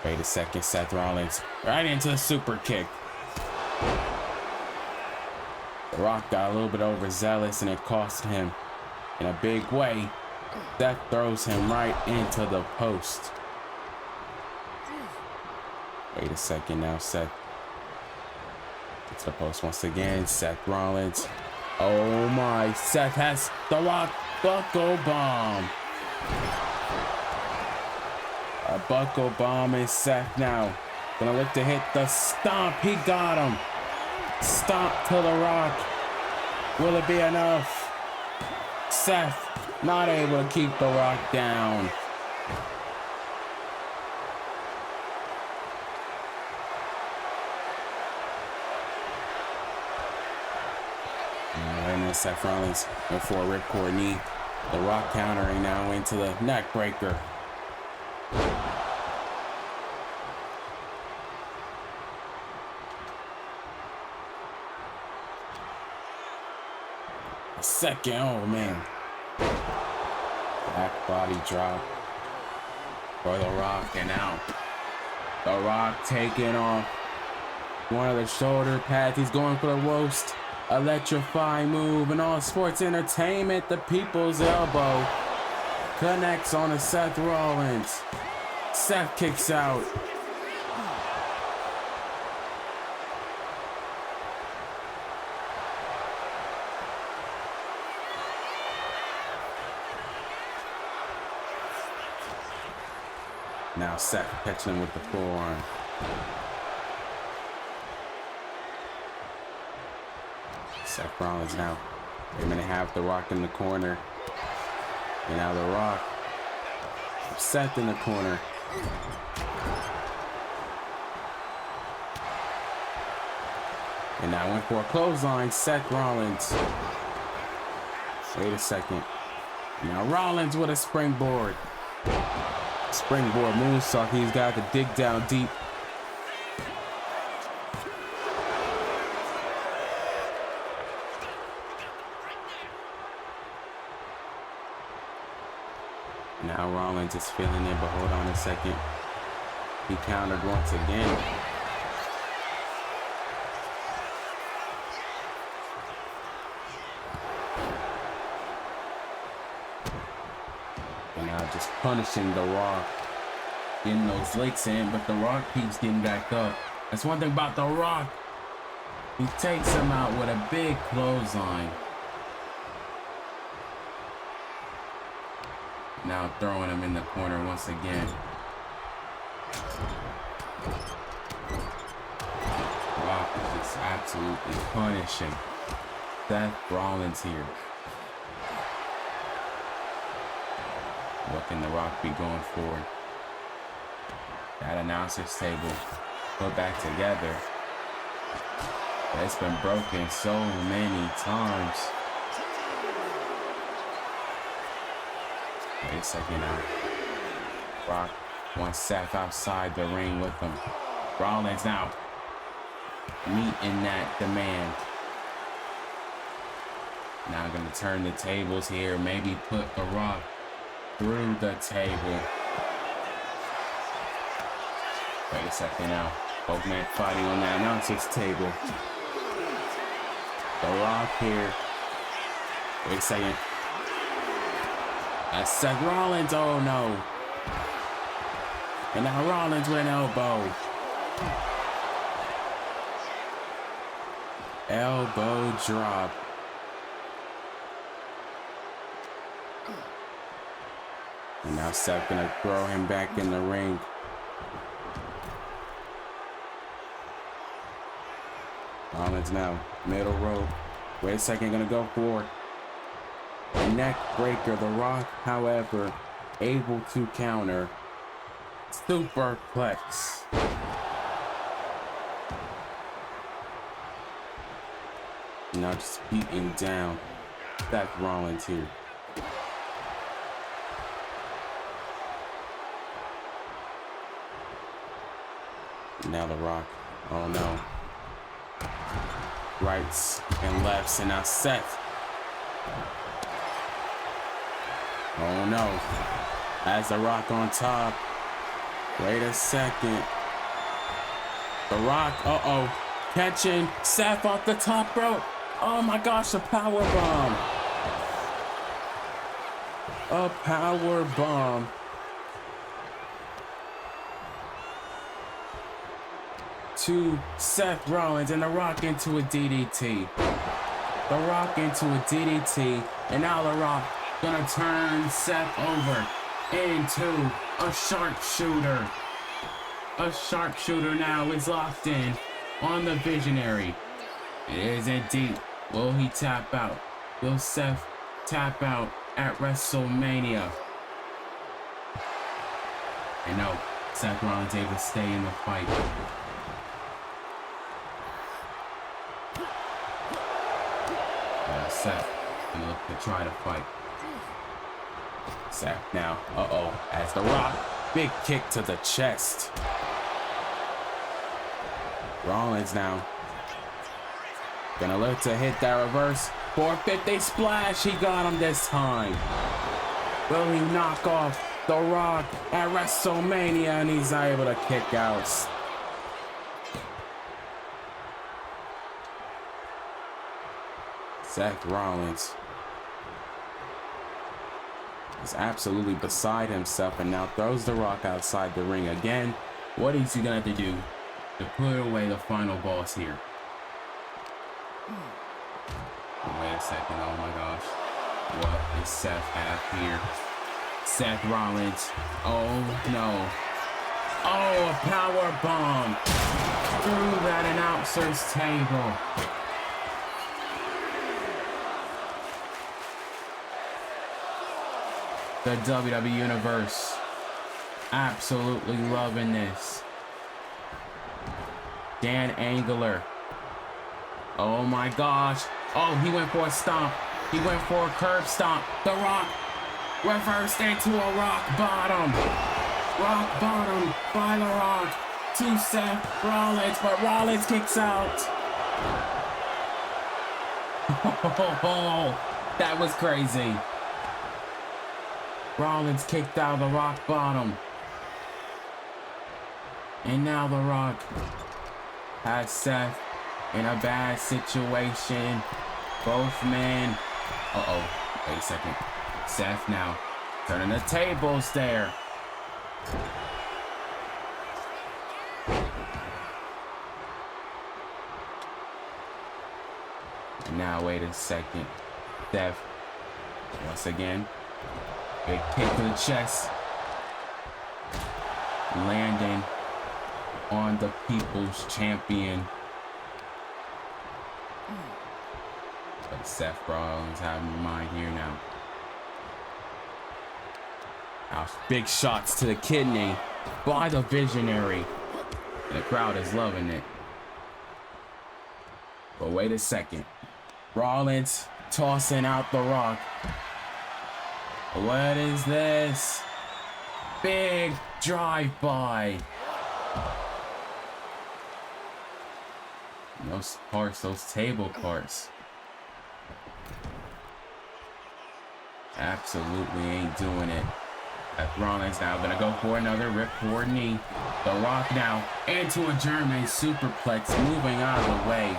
Wait a second, Seth Rollins right into the super kick. The Rock got a little bit overzealous, and it cost him in a big way. Seth throws him right into the post. Wait a second, now Seth gets the post once again. Seth Rollins. Oh my, Seth has The Rock buckle bomb. A buckle bomb, is Seth now gonna look to hit the stomp. He got him. Stomp to The Rock. Will it be enough? Seth not able to keep The Rock down. And then Seth Rollins went for a ripcord knee. The Rock countering now into the neck breaker. A second, oh man. Back body drop for The Rock, and now The Rock taking off one of the shoulder pads. He's going for the roast. Electrify move, and all sports entertainment. The people's elbow connects on to Seth Rollins. Seth kicks out. Now Seth catching him with the forearm. Seth Rollins now. They're gonna have The Rock in the corner. And now The Rock. Seth in the corner. And now went for a clothesline. Seth Rollins. Wait a second. Now Rollins with a springboard. Springboard moonsault. He's got to dig down deep. Now Rollins is feeling it, but hold on a second. He countered once again. And now just punishing The Rock. Getting those licks in, but The Rock keeps getting back up. That's one thing about The Rock. He takes him out with a big clothesline. Now throwing him in the corner once again. Rock is just absolutely punishing Seth Rollins here. What can The Rock be going for? That announcer's table put back together. It's been broken so many times. Wait a second now. Rock wants Seth outside the ring with him. Rollins now meeting that demand. Now gonna turn the tables here. Maybe put The Rock through the table. Wait a second now. Both men fighting on that announcer's table. The Rock here. Wait a second. That's Seth Rollins. Oh no. And now Rollins with an elbow. Elbow drop. And now Seth gonna throw him back in the ring. Rollins now, middle rope. Wait a second, gonna go for a neck breaker. The Rock, however, able to counter. Superplex. Now just beating down Seth Rollins here. Now The Rock, oh no. Rights and lefts, and now Seth. Oh no. As The Rock on top. Wait a second. The Rock, uh-oh. Catching Seth off the top rope. Oh my gosh, a power bomb. A power bomb. To Seth Rollins, and The Rock into a DDT. The Rock into a DDT, and now The Rock gonna turn Seth over into a sharpshooter. A sharpshooter now is locked in on the Visionary. It is indeed. Will he tap out? Will Seth tap out at WrestleMania? And no, Seth Rollins able to stay in the fight. Seth gonna look to try to fight. Seth now, uh-oh, as The Rock, big kick to the chest. Rollins now, gonna look to hit that reverse 450 splash. He got him this time. Will he knock off The Rock at WrestleMania? And he's able to kick out. Seth Rollins is absolutely beside himself and now throws The Rock outside the ring again. What is he gonna have to do to put away the final boss here? Wait a second, oh my gosh. What does Seth have here? Seth Rollins, oh no. Oh, a power bomb through that announcer's table. The WWE Universe absolutely loving this. Dan Angler. Oh my gosh. Oh, he went for a stomp. He went for a curb stomp. The Rock reversed into a rock bottom. Rock bottom by The Rock to Seth Rollins, but Rollins kicks out. Oh, that was crazy. Rollins kicked out of the rock bottom. And now the Rock has Seth in a bad situation. Both men. Uh-oh. Wait a second. Seth now turning the tables there. And now, wait a second. Seth, once again, big kick to the chest. Landing on the People's Champion. But Seth Rollins having in mind here now. Now, big shots to the kidney by the Visionary. And the crowd is loving it. But wait a second. Rollins tossing out the Rock. What is this? Big drive-by. Those parts, those table parts. Absolutely ain't doing it. Rollins now gonna go for another ripcord knee. The Rock now into a German superplex, moving out of the way.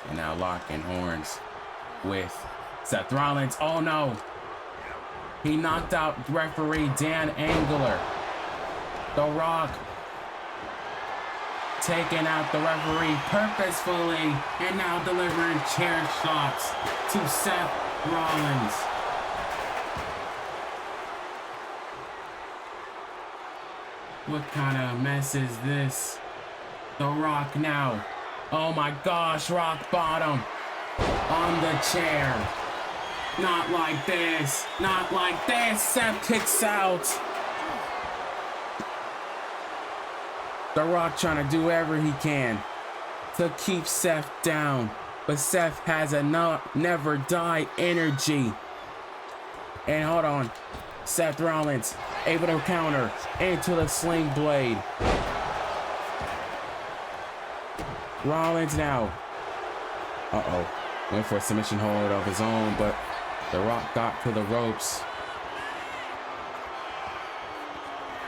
And now locking horns with Seth Rollins. Oh no! He knocked out referee Dan Angler. The Rock taking out the referee purposefully and now delivering chair shots to Seth Rollins. What kind of mess is this? The Rock now. Oh my gosh, rock bottom on the chair. Not like this. Not like this. Seth kicks out. The Rock trying to do whatever he can to keep Seth down. But Seth has a never die energy. And hold on. Seth Rollins able to counter into the sling blade. Rollins now. Uh-oh. Went for a submission hold of his own, but the Rock got to the ropes.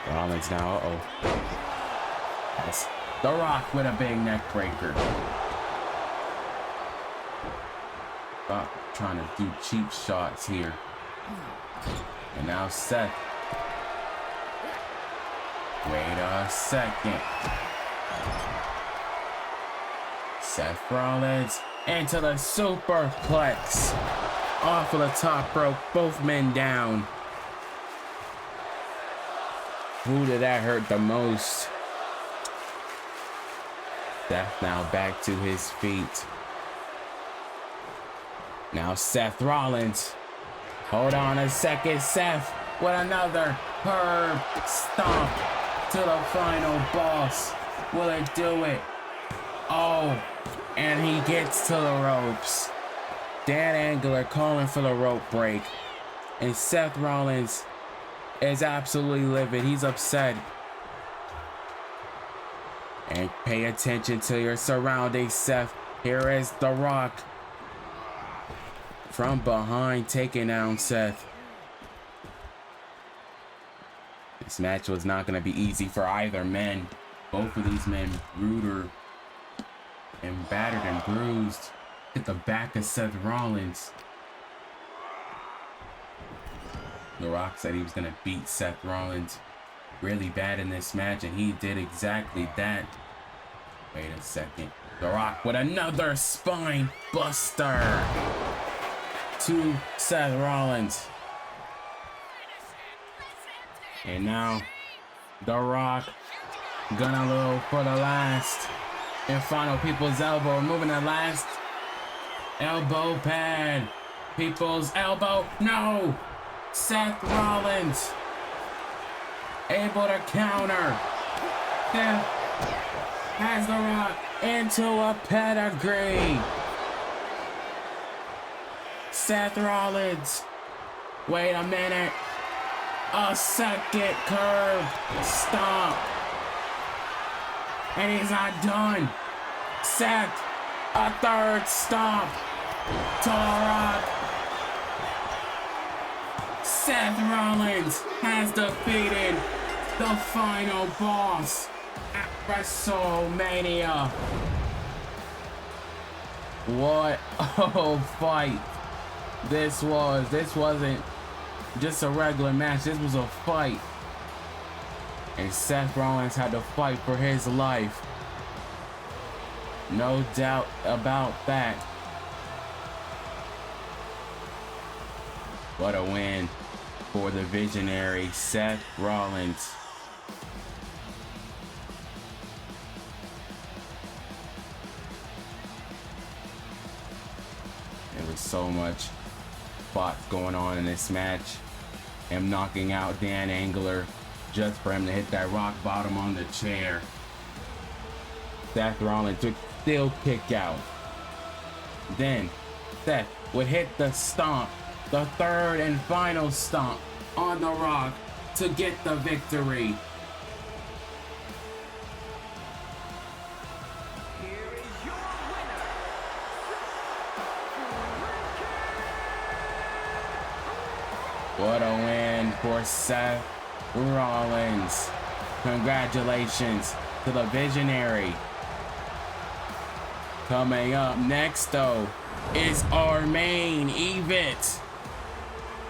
Rollins now. Uh-oh. Yes. The Rock with a big neck breaker. Rock trying to do cheap shots here. And now Seth. Wait a second. Seth Rollins into the superplex. Off of the top rope, both men down. Who did that hurt the most? Seth now back to his feet. Now Seth Rollins. Hold on a second, Seth with another curb stomp to the final boss. Will it do it? Oh, and he gets to the ropes. Dan Angler calling for the rope break. And Seth Rollins is absolutely livid. He's upset. And pay attention to your surroundings, Seth. Here is The Rock. From behind, taking down Seth. This match was not going to be easy for either man. Both of these men brutal and battered and bruised. Hit the back of Seth Rollins. The Rock said he was going to beat Seth Rollins really bad in this match, and he did exactly that. Wait a second. The Rock with another spine buster to Seth Rollins. And now The Rock gonna go for the last and final People's Elbow, removing the last elbow pad. People's Elbow, no! Seth Rollins able to counter. Seth has The Rock into a pedigree. Seth Rollins, wait a minute. A second curve stomp. And he's not done. Seth, a third stomp. to the Rock. Seth Rollins has defeated the final boss at WrestleMania. What a fight this was. This wasn't just a regular match. This was a fight. And Seth Rollins had to fight for his life. No doubt about that. What a win for the visionary Seth Rollins. There was so much spots going on in this match. Him knocking out Dan Angler just for him to hit that rock bottom on the chair. Seth Rollins would still kick out. Then Seth would hit the stomp, the third and final stomp on the Rock to get the victory. Here is your winner, What a win for Seth Rollins. Congratulations to the visionary. Coming up next, though, is our main event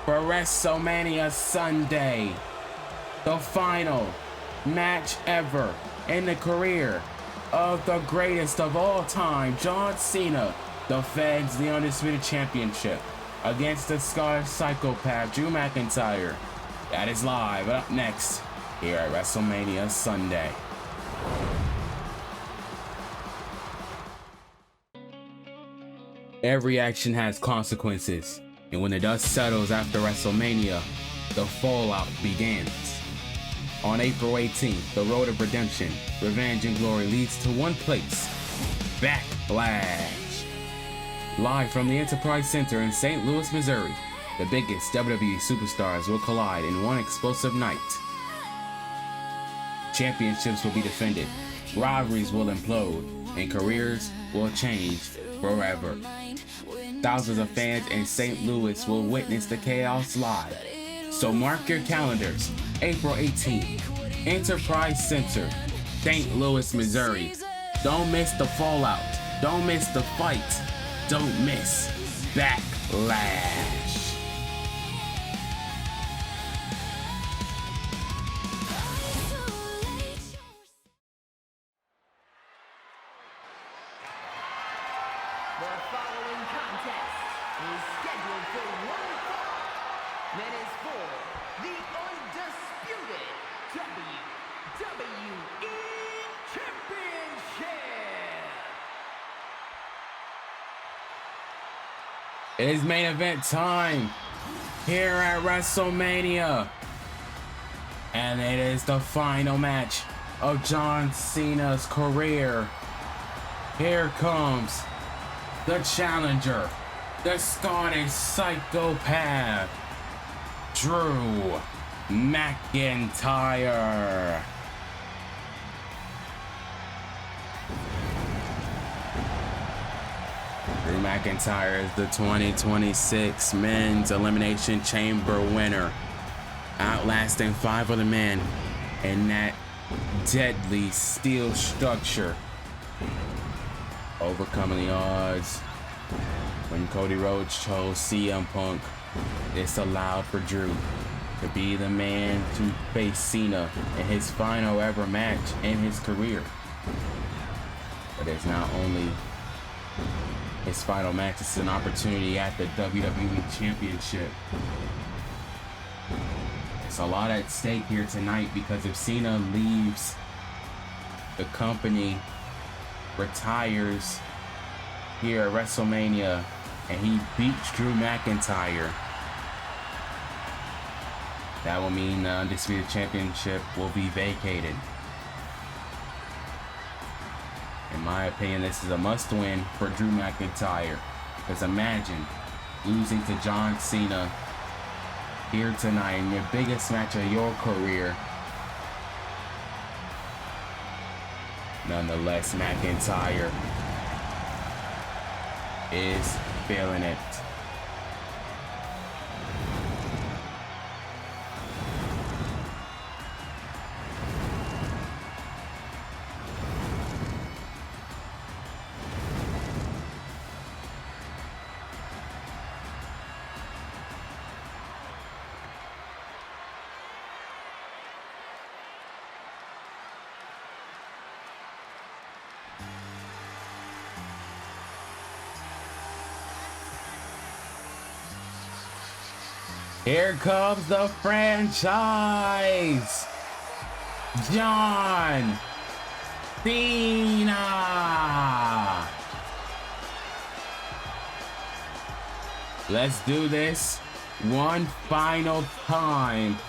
for WrestleMania Sunday. The final match ever in the career of the greatest of all time, John Cena, defends the Undisputed Championship against the Scottish psychopath, Drew McIntyre. That is live up next here at WrestleMania Sunday. Every action has consequences, and when the dust settles after WrestleMania, the fallout begins. On April 18th, the road of redemption, revenge, and glory leads to one place: Backlash. Live from the Enterprise Center in St. Louis, Missouri, the biggest WWE superstars will collide in one explosive night. Championships will be defended, rivalries will implode, and careers will change forever. Thousands of fans in St. Louis will witness the chaos live. So mark your calendars, April 18th, Enterprise Center, St. Louis, Missouri. Don't miss the fallout. Don't miss the fight. Don't miss Backlash. The following contest is scheduled for one fall and is for the undisputed WWE Championship. It is main event time here at WrestleMania. And it is the final match of John Cena's career. Here comes the challenger, the Scottish psychopath, Drew McIntyre. Drew McIntyre is the 2026 Men's Elimination Chamber winner, outlasting 5 other men in that deadly steel structure, overcoming the odds. When Cody Rhodes chose CM Punk, this allowed for Drew to be the man to face Cena in his final ever match in his career. But it's not only his final match, it's an opportunity at the WWE Championship. It's a lot at stake here tonight, because if Cena leaves the company, retires here at WrestleMania, and he beats Drew McIntyre, that will mean the Undisputed Championship will be vacated. In my opinion, this is a must-win for Drew McIntyre, because imagine losing to John Cena here tonight in your biggest match of your career. Nonetheless, McIntyre is feeling it. Here comes the franchise, John Cena. Let's do this one final time,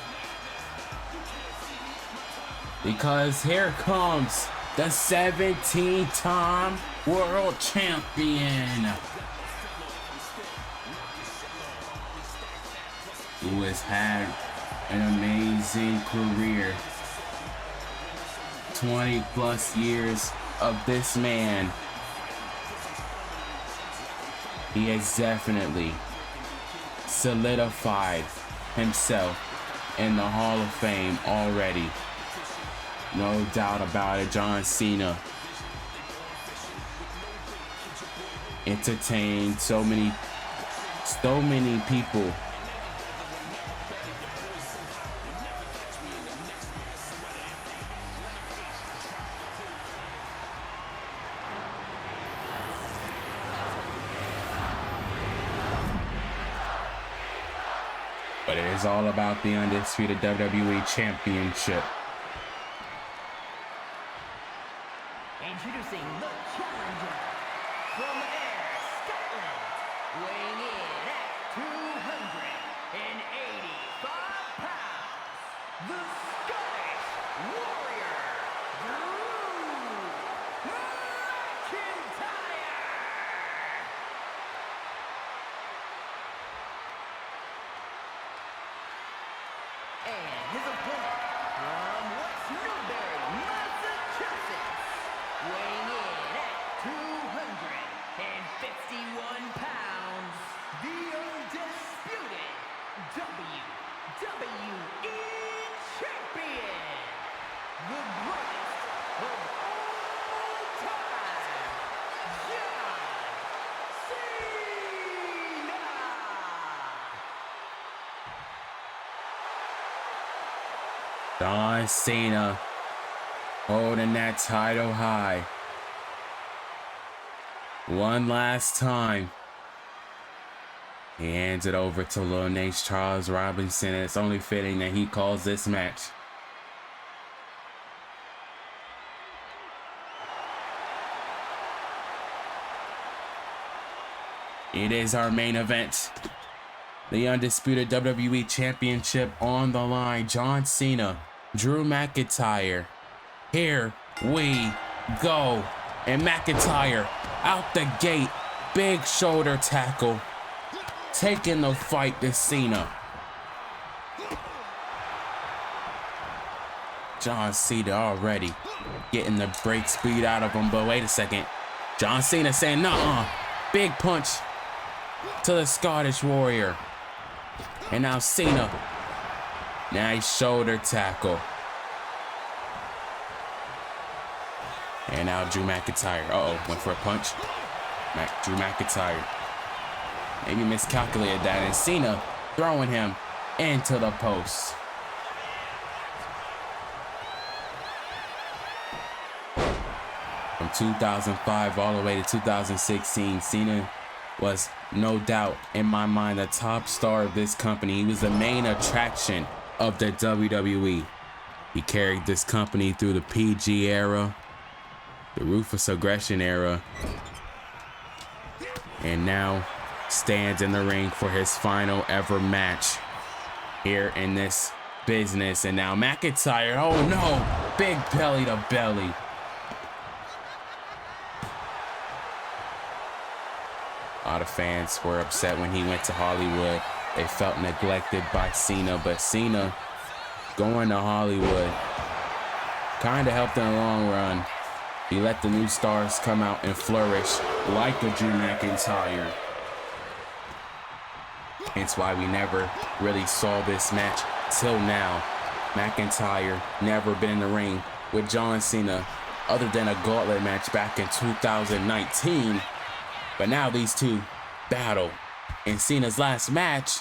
because here comes the 17-time world champion, who has had an amazing career. 20 plus years of this man. He has definitely solidified himself in the Hall of Fame already. No doubt about it. John Cena entertained so many people. But it is all about the undisputed WWE Championship. Introducing the challenger from Scotland, weighing in at 285 pounds, the Scottish Warrior, Drew McIntyre. And his opponent from West Newbury, Massachusetts, weighing in at 251 pounds, the undisputed WWE Champion, the greatest of all time, John Cena. John Cena holding that title high. One last time. He hands it over to Lil Nate's Charles Robinson. It's only fitting that he calls this match. It is our main event. The undisputed WWE Championship on the line. John Cena, Drew McIntyre. Here we go. And McIntyre out the gate. Big shoulder tackle. Taking the fight to Cena. John Cena already getting the break speed out of him. But wait a second. John Cena saying, nuh-uh. Big punch to the Scottish Warrior. And now Cena. Nice shoulder tackle. And now Drew McIntyre. Uh-oh, went for a punch. Drew McIntyre maybe miscalculated that. And Cena throwing him into the post. From 2005 all the way to 2016, Cena was no doubt, in my mind, the top star of this company. He was the main attraction of the WWE. He carried this company through the PG era, the Ruthless Aggression era, and now stands in the ring for his final ever match here in this business. And now McIntyre, oh no, big belly to belly. A lot of fans were upset when he went to Hollywood. They felt neglected by Cena, but Cena going to Hollywood kind of helped in the long run. He let the new stars come out and flourish like a Drew McIntyre. Hence why we never really saw this match till now. McIntyre never been in the ring with John Cena other than a gauntlet match back in 2019. But now these two battle in Cena's last match.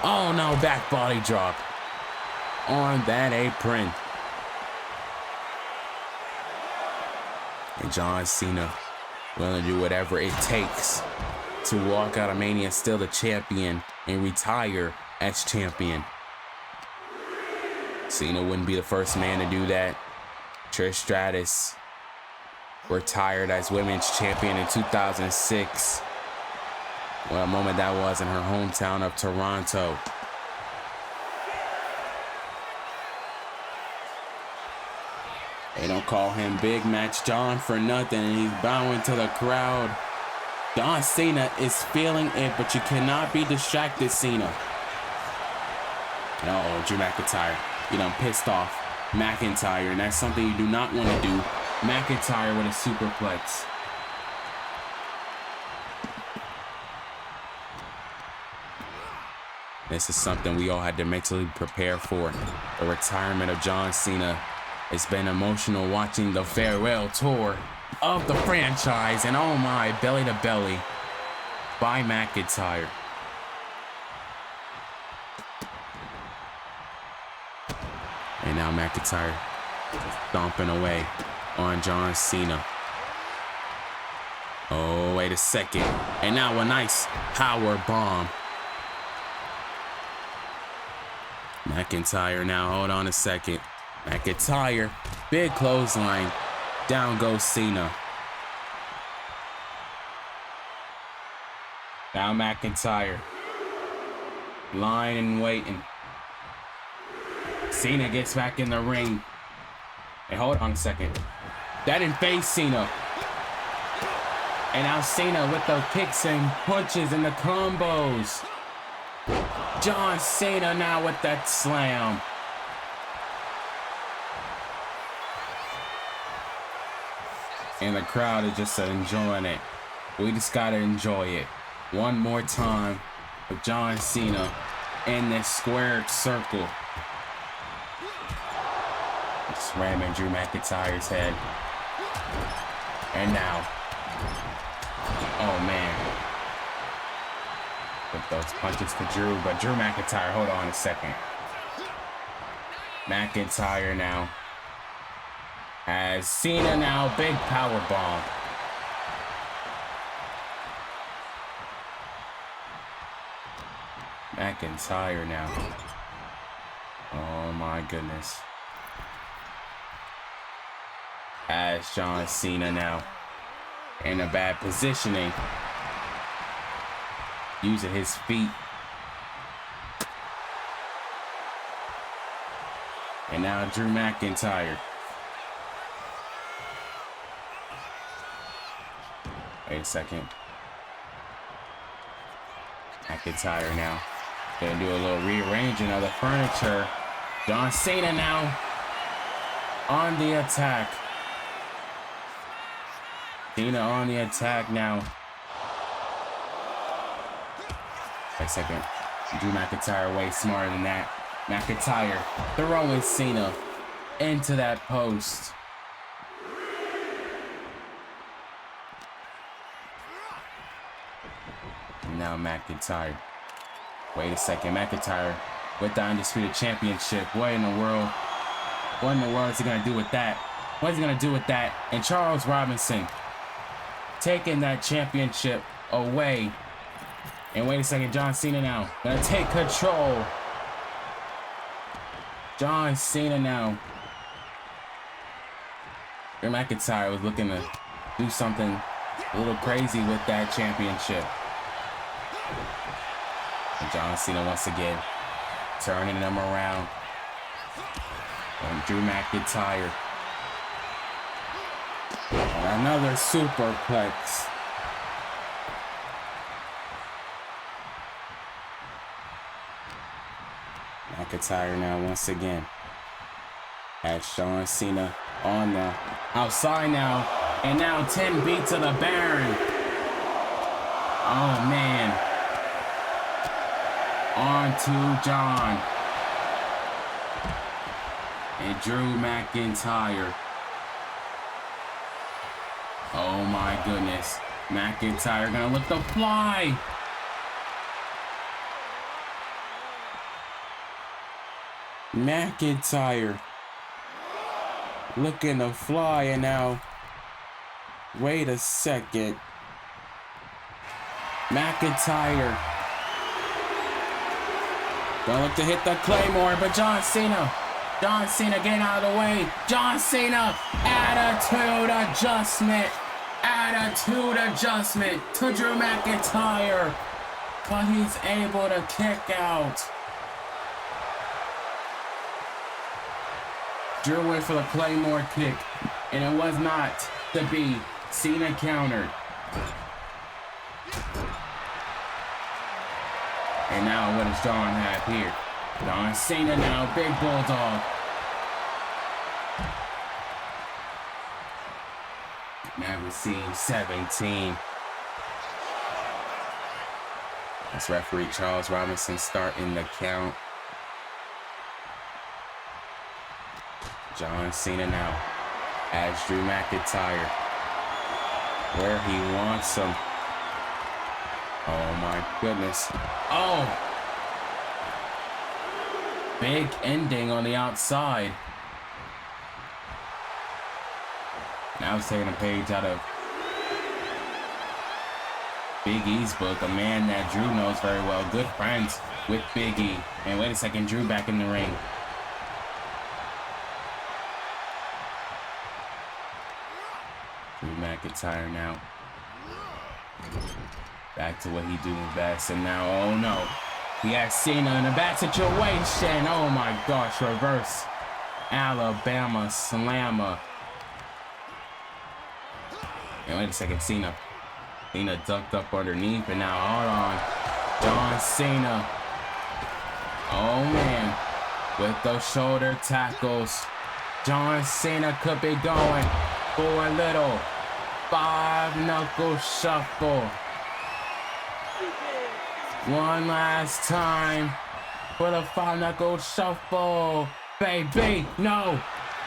Oh no, back body drop on that apron. And John Cena willing to do whatever it takes to walk out of Mania still the champion and retire as champion. Cena wouldn't be the first man to do that. Trish Stratus retired as women's champion in 2006. What a moment that was in her hometown of Toronto. They don't call him Big Match John for nothing, and he's bowing to the crowd. John Cena is feeling it, but you cannot be distracted, Cena. Uh-oh, Drew McIntyre. You done pissed off McIntyre, and that's something you do not want to do. McIntyre with a superplex. This is something we all had to mentally prepare for. The retirement of John Cena. It's been emotional watching the farewell tour of the franchise, and oh my, belly to belly by McIntyre. And now McIntyre stomping away on John Cena. Oh, wait a second. And now a nice power bomb. McIntyre now, hold on a second. McIntyre, big clothesline. Down goes Cena. Now McIntyre. Lying and waiting. Cena gets back in the ring. And hold on a second. That didn't phase Cena. And now Cena with the kicks and punches and the combos. John Cena now with that slam. And the crowd is just enjoying it. We just gotta enjoy it. One more time with John Cena in this squared circle. Slamming Drew McIntyre's head. And now. Oh man. With those punches to Drew, but Drew McIntyre, hold on a second. McIntyre now. As Cena now, big power bomb. McIntyre now. Oh my goodness. As John Cena now in a bad positioning. Using his feet. And now Drew McIntyre. Wait a second. McIntyre now. Gonna do a little rearranging of the furniture. John Cena now on the attack. Cena on the attack now. Wait a second. Drew McIntyre way smarter than that. McIntyre throwing Cena into that post. Now McIntyre. Wait a second. McIntyre with the Undisputed Championship. What in the world? What in the world is he going to do with that? What is he going to do with that? And Charles Robinson taking that championship away. And wait a second. John Cena now going to take control. John Cena now. Drew McIntyre was looking to do something a little crazy with that championship. And John Cena once again turning them around. And Drew McIntyre. And another superplex. McIntyre now once again. As John Cena on the outside now. And now 10 beats of the Baron. Oh man. On to John. And Drew McIntyre. Oh my goodness. McIntyre gonna look to fly. McIntyre looking to fly, and now wait a second. McIntyre gonna look to hit the Claymore, but John Cena getting out of the way. John Cena, attitude adjustment to Drew McIntyre, but he's able to kick out. Drew went for the Claymore kick, and it was not to be. Cena countered. And now what does John have here? John Cena now, big bulldog. Never seen 17. That's referee Charles Robinson starting the count. John Cena now has Drew McIntyre where he wants him. Oh my goodness. Oh! Big ending on the outside. Now he's taking a page out of Big E's book, a man that Drew knows very well. Good friends with Big E. And wait a second, Drew back in the ring. Drew McIntyre now. Back to what he doing best, and now, oh no. He has Cena in a bad situation. Oh my gosh, reverse Alabama slammer. And wait a second, Cena ducked up underneath, and now, hold on. John Cena. Oh man, with those shoulder tackles. John Cena could be going for a little 5-knuckle shuffle. One last time for the 5-knuckle shuffle. Baby, no.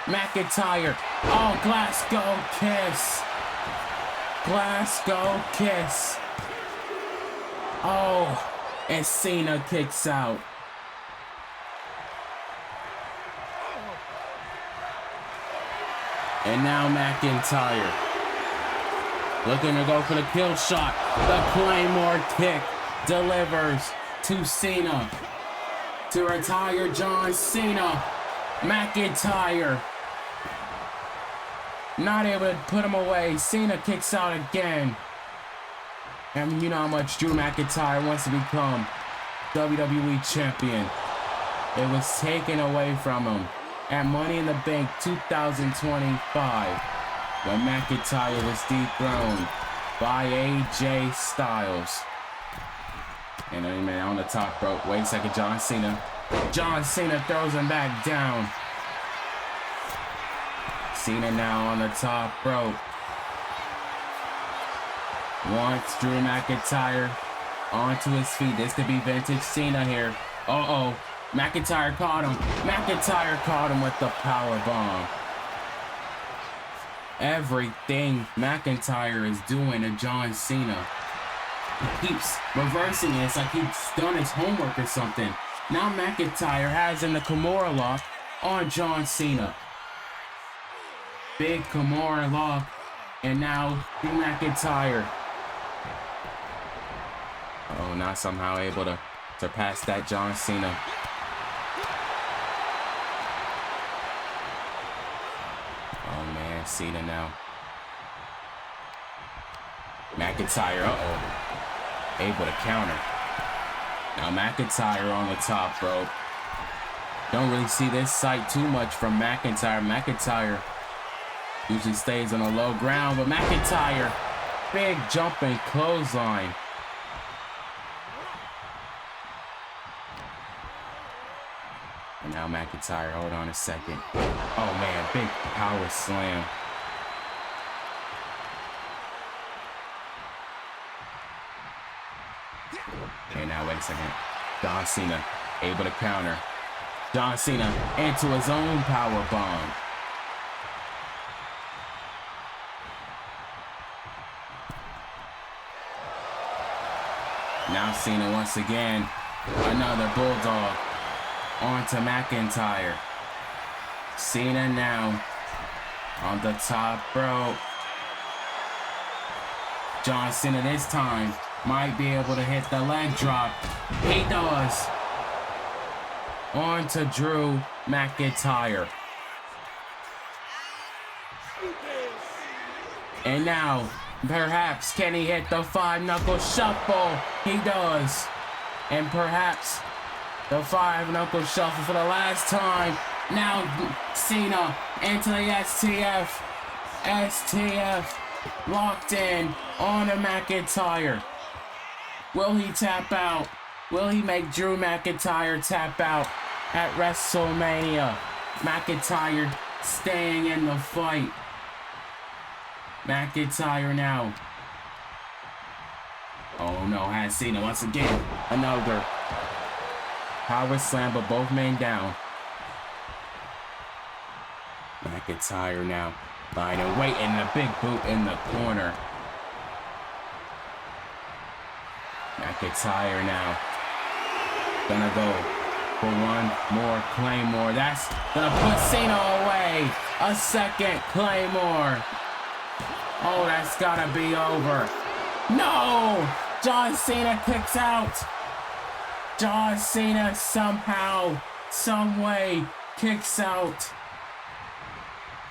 McIntyre. Oh, Glasgow kiss. Glasgow kiss. Oh, and Cena kicks out. And now McIntyre looking to go for the kill shot. The Claymore kick delivers to Cena to retire John Cena. McIntyre not able to put him away. Cena kicks out again. And you know how much Drew McIntyre wants to become WWE champion. It was taken away from him at Money in the Bank 2025 when McIntyre was dethroned by AJ Styles. And man on the top rope. Wait a second, John Cena. John Cena throws him back down. Cena now on the top rope. Wants Drew McIntyre onto his feet. This could be vintage Cena here. Uh-oh. McIntyre caught him. McIntyre caught him with the power bomb. Everything McIntyre is doing to John Cena. He keeps reversing it. It's like he's done his homework or something. Now McIntyre has in the Kimura lock on John Cena. Big Kimura lock. And now Drew McIntyre. Oh, not somehow able to surpass that John Cena. Oh man, Cena now. McIntyre, able to counter. Now McIntyre on the top rope. Don't really see this sight too much from McIntyre. McIntyre usually stays on the low ground, but McIntyre, big jumping clothesline. And now McIntyre, hold on a second. Oh man, big power slam. Okay, now wait a second. John Cena able to counter. John Cena into his own power bomb. Now Cena once again. Another bulldog onto McIntyre. Cena now on the top rope. John Cena this time might be able to hit the leg drop. He does. On to Drew McIntyre. And now, perhaps, can he hit the 5-knuckle shuffle? He does. And perhaps the 5-knuckle shuffle for the last time. Now Cena into the STF. STF locked in on a McIntyre. Will he tap out? Will he make Drew McIntyre tap out at WrestleMania? McIntyre staying in the fight. McIntyre now. Oh no, has Cena once again. Another power slam, but both men down. McIntyre now. Lying and waiting, a big boot in the corner. McIntyre now. Gonna go for one more Claymore. That's gonna put Cena away. A second Claymore. Oh, that's gotta be over. No! John Cena kicks out. John Cena somehow, some way kicks out.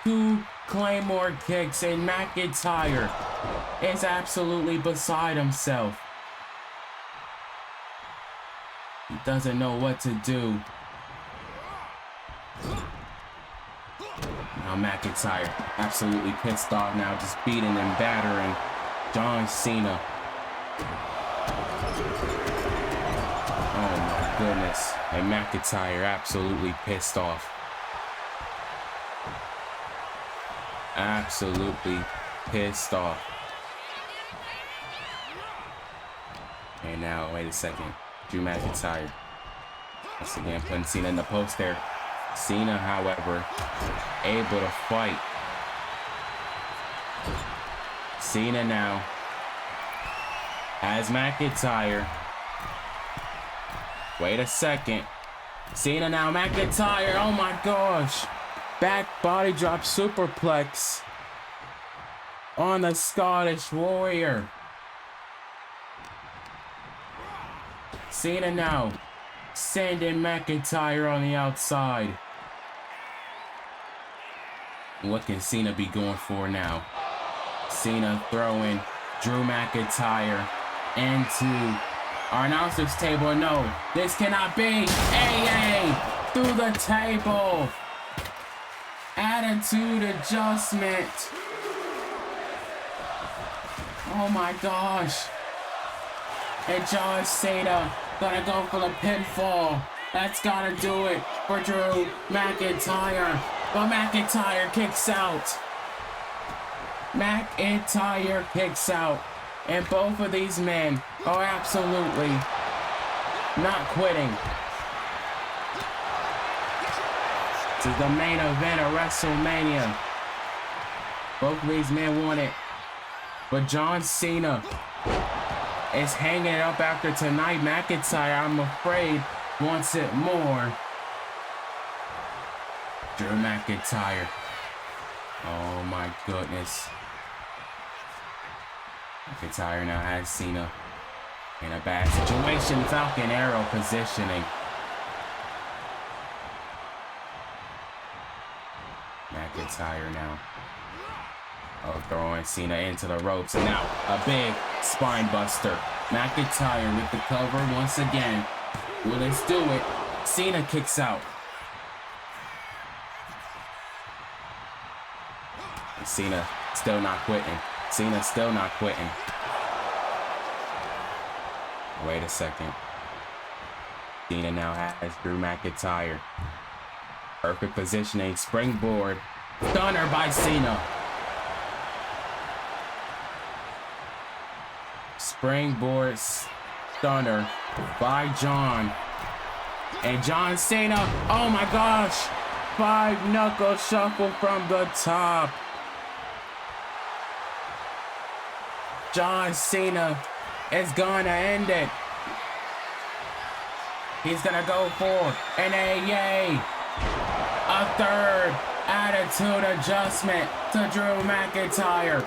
2 Claymore kicks, and McIntyre is absolutely beside himself. He doesn't know what to do. Now McIntyre absolutely pissed off now, just beating and battering John Cena. Oh my goodness. And McIntyre absolutely pissed off. Absolutely pissed off. And now, wait a second. Drew McIntyre. Once again, putting Cena in the post there. Cena, however, able to fight. Cena now has McIntyre. Wait a second. Cena now, McIntyre. Oh my gosh. Back body drop superplex on the Scottish Warrior. Cena now sending McIntyre on the outside. What can Cena be going for now? Cena throwing Drew McIntyre into our announcer's table. No, this cannot be. AA through the table. Attitude adjustment. Oh my gosh. And John Cena gonna go for the pinfall. That's gotta do it for Drew McIntyre. But McIntyre kicks out. McIntyre kicks out. And both of these men are absolutely not quitting. This is the main event of WrestleMania. Both of these men want it. But John Cena is hanging it up after tonight. McIntyre, I'm afraid, wants it more. Drew McIntyre. Oh my goodness. McIntyre now has Cena in a bad situation. Falcon Arrow positioning. McIntyre now. Oh, throwing Cena into the ropes. And now a big spine buster. McIntyre with the cover once again. Will this do it? Cena kicks out. And Cena still not quitting. Cena still not quitting. Wait a second. Cena now has Drew McIntyre. Perfect positioning. Springboard. Stunner by Cena. Springboard Stunner by John. And John Cena, oh my gosh, 5-knuckle shuffle from the top. John Cena is gonna end it. He's gonna go for an AA. A third attitude adjustment to Drew McIntyre.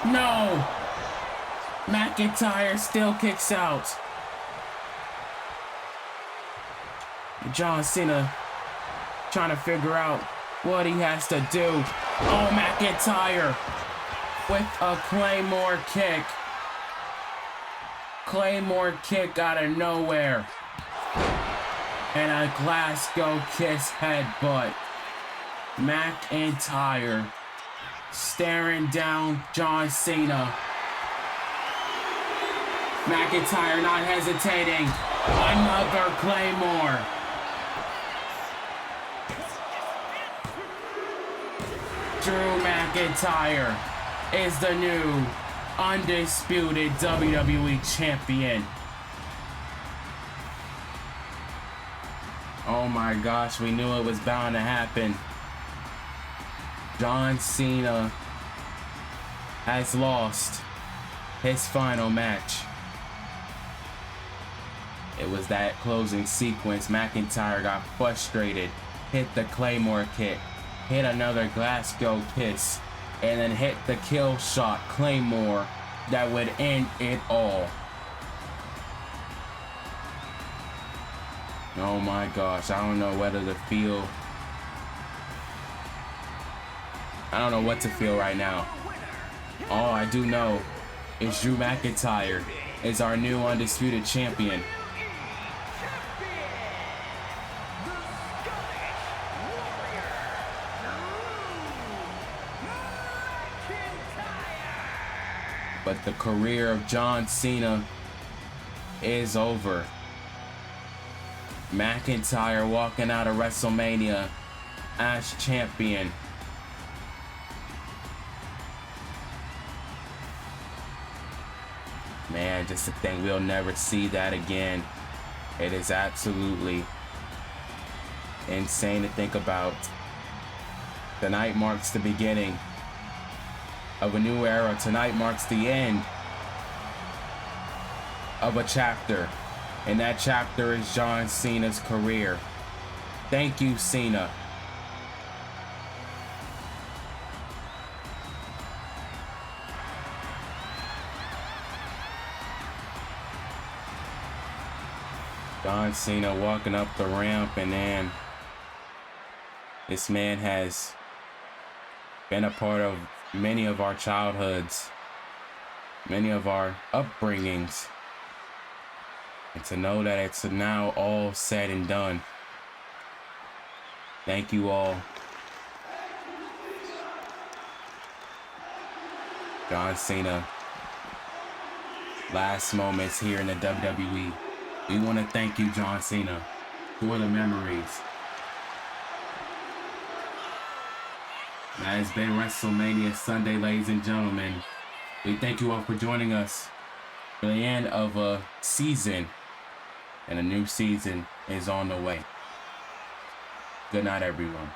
No! McIntyre still kicks out. John Cena trying to figure out what he has to do. Oh, McIntyre with a Claymore kick. Claymore kick out of nowhere. And a Glasgow kiss headbutt. McIntyre staring down John Cena. McIntyre not hesitating. Another Claymore. Drew McIntyre is the new undisputed WWE champion. Oh my gosh, we knew it was bound to happen. John Cena has lost his final match. It was that closing sequence. McIntyre got frustrated, hit the Claymore kick, hit another Glasgow kiss, and then hit the kill shot Claymore that would end it all. Oh my gosh, I don't know whether to feel. I don't know what to feel right now. All I do know is Drew McIntyre is our new undisputed champion. But the career of John Cena is over. McIntyre walking out of WrestleMania as champion. Man, just to think we'll never see that again. It is absolutely insane to think about. Tonight marks the beginning of a new era. Tonight marks the end of a chapter. And that chapter is John Cena's career. Thank you, Cena. John Cena walking up the ramp, and then this man has been a part of many of our childhoods, many of our upbringings. And to know that it's now all said and done. Thank you all. John Cena, last moments here in the WWE. We want to thank you, John Cena, for the memories. That has been WrestleMania Sunday, ladies and gentlemen. We thank you all for joining us for the end of a season. And a new season is on the way. Good night, everyone.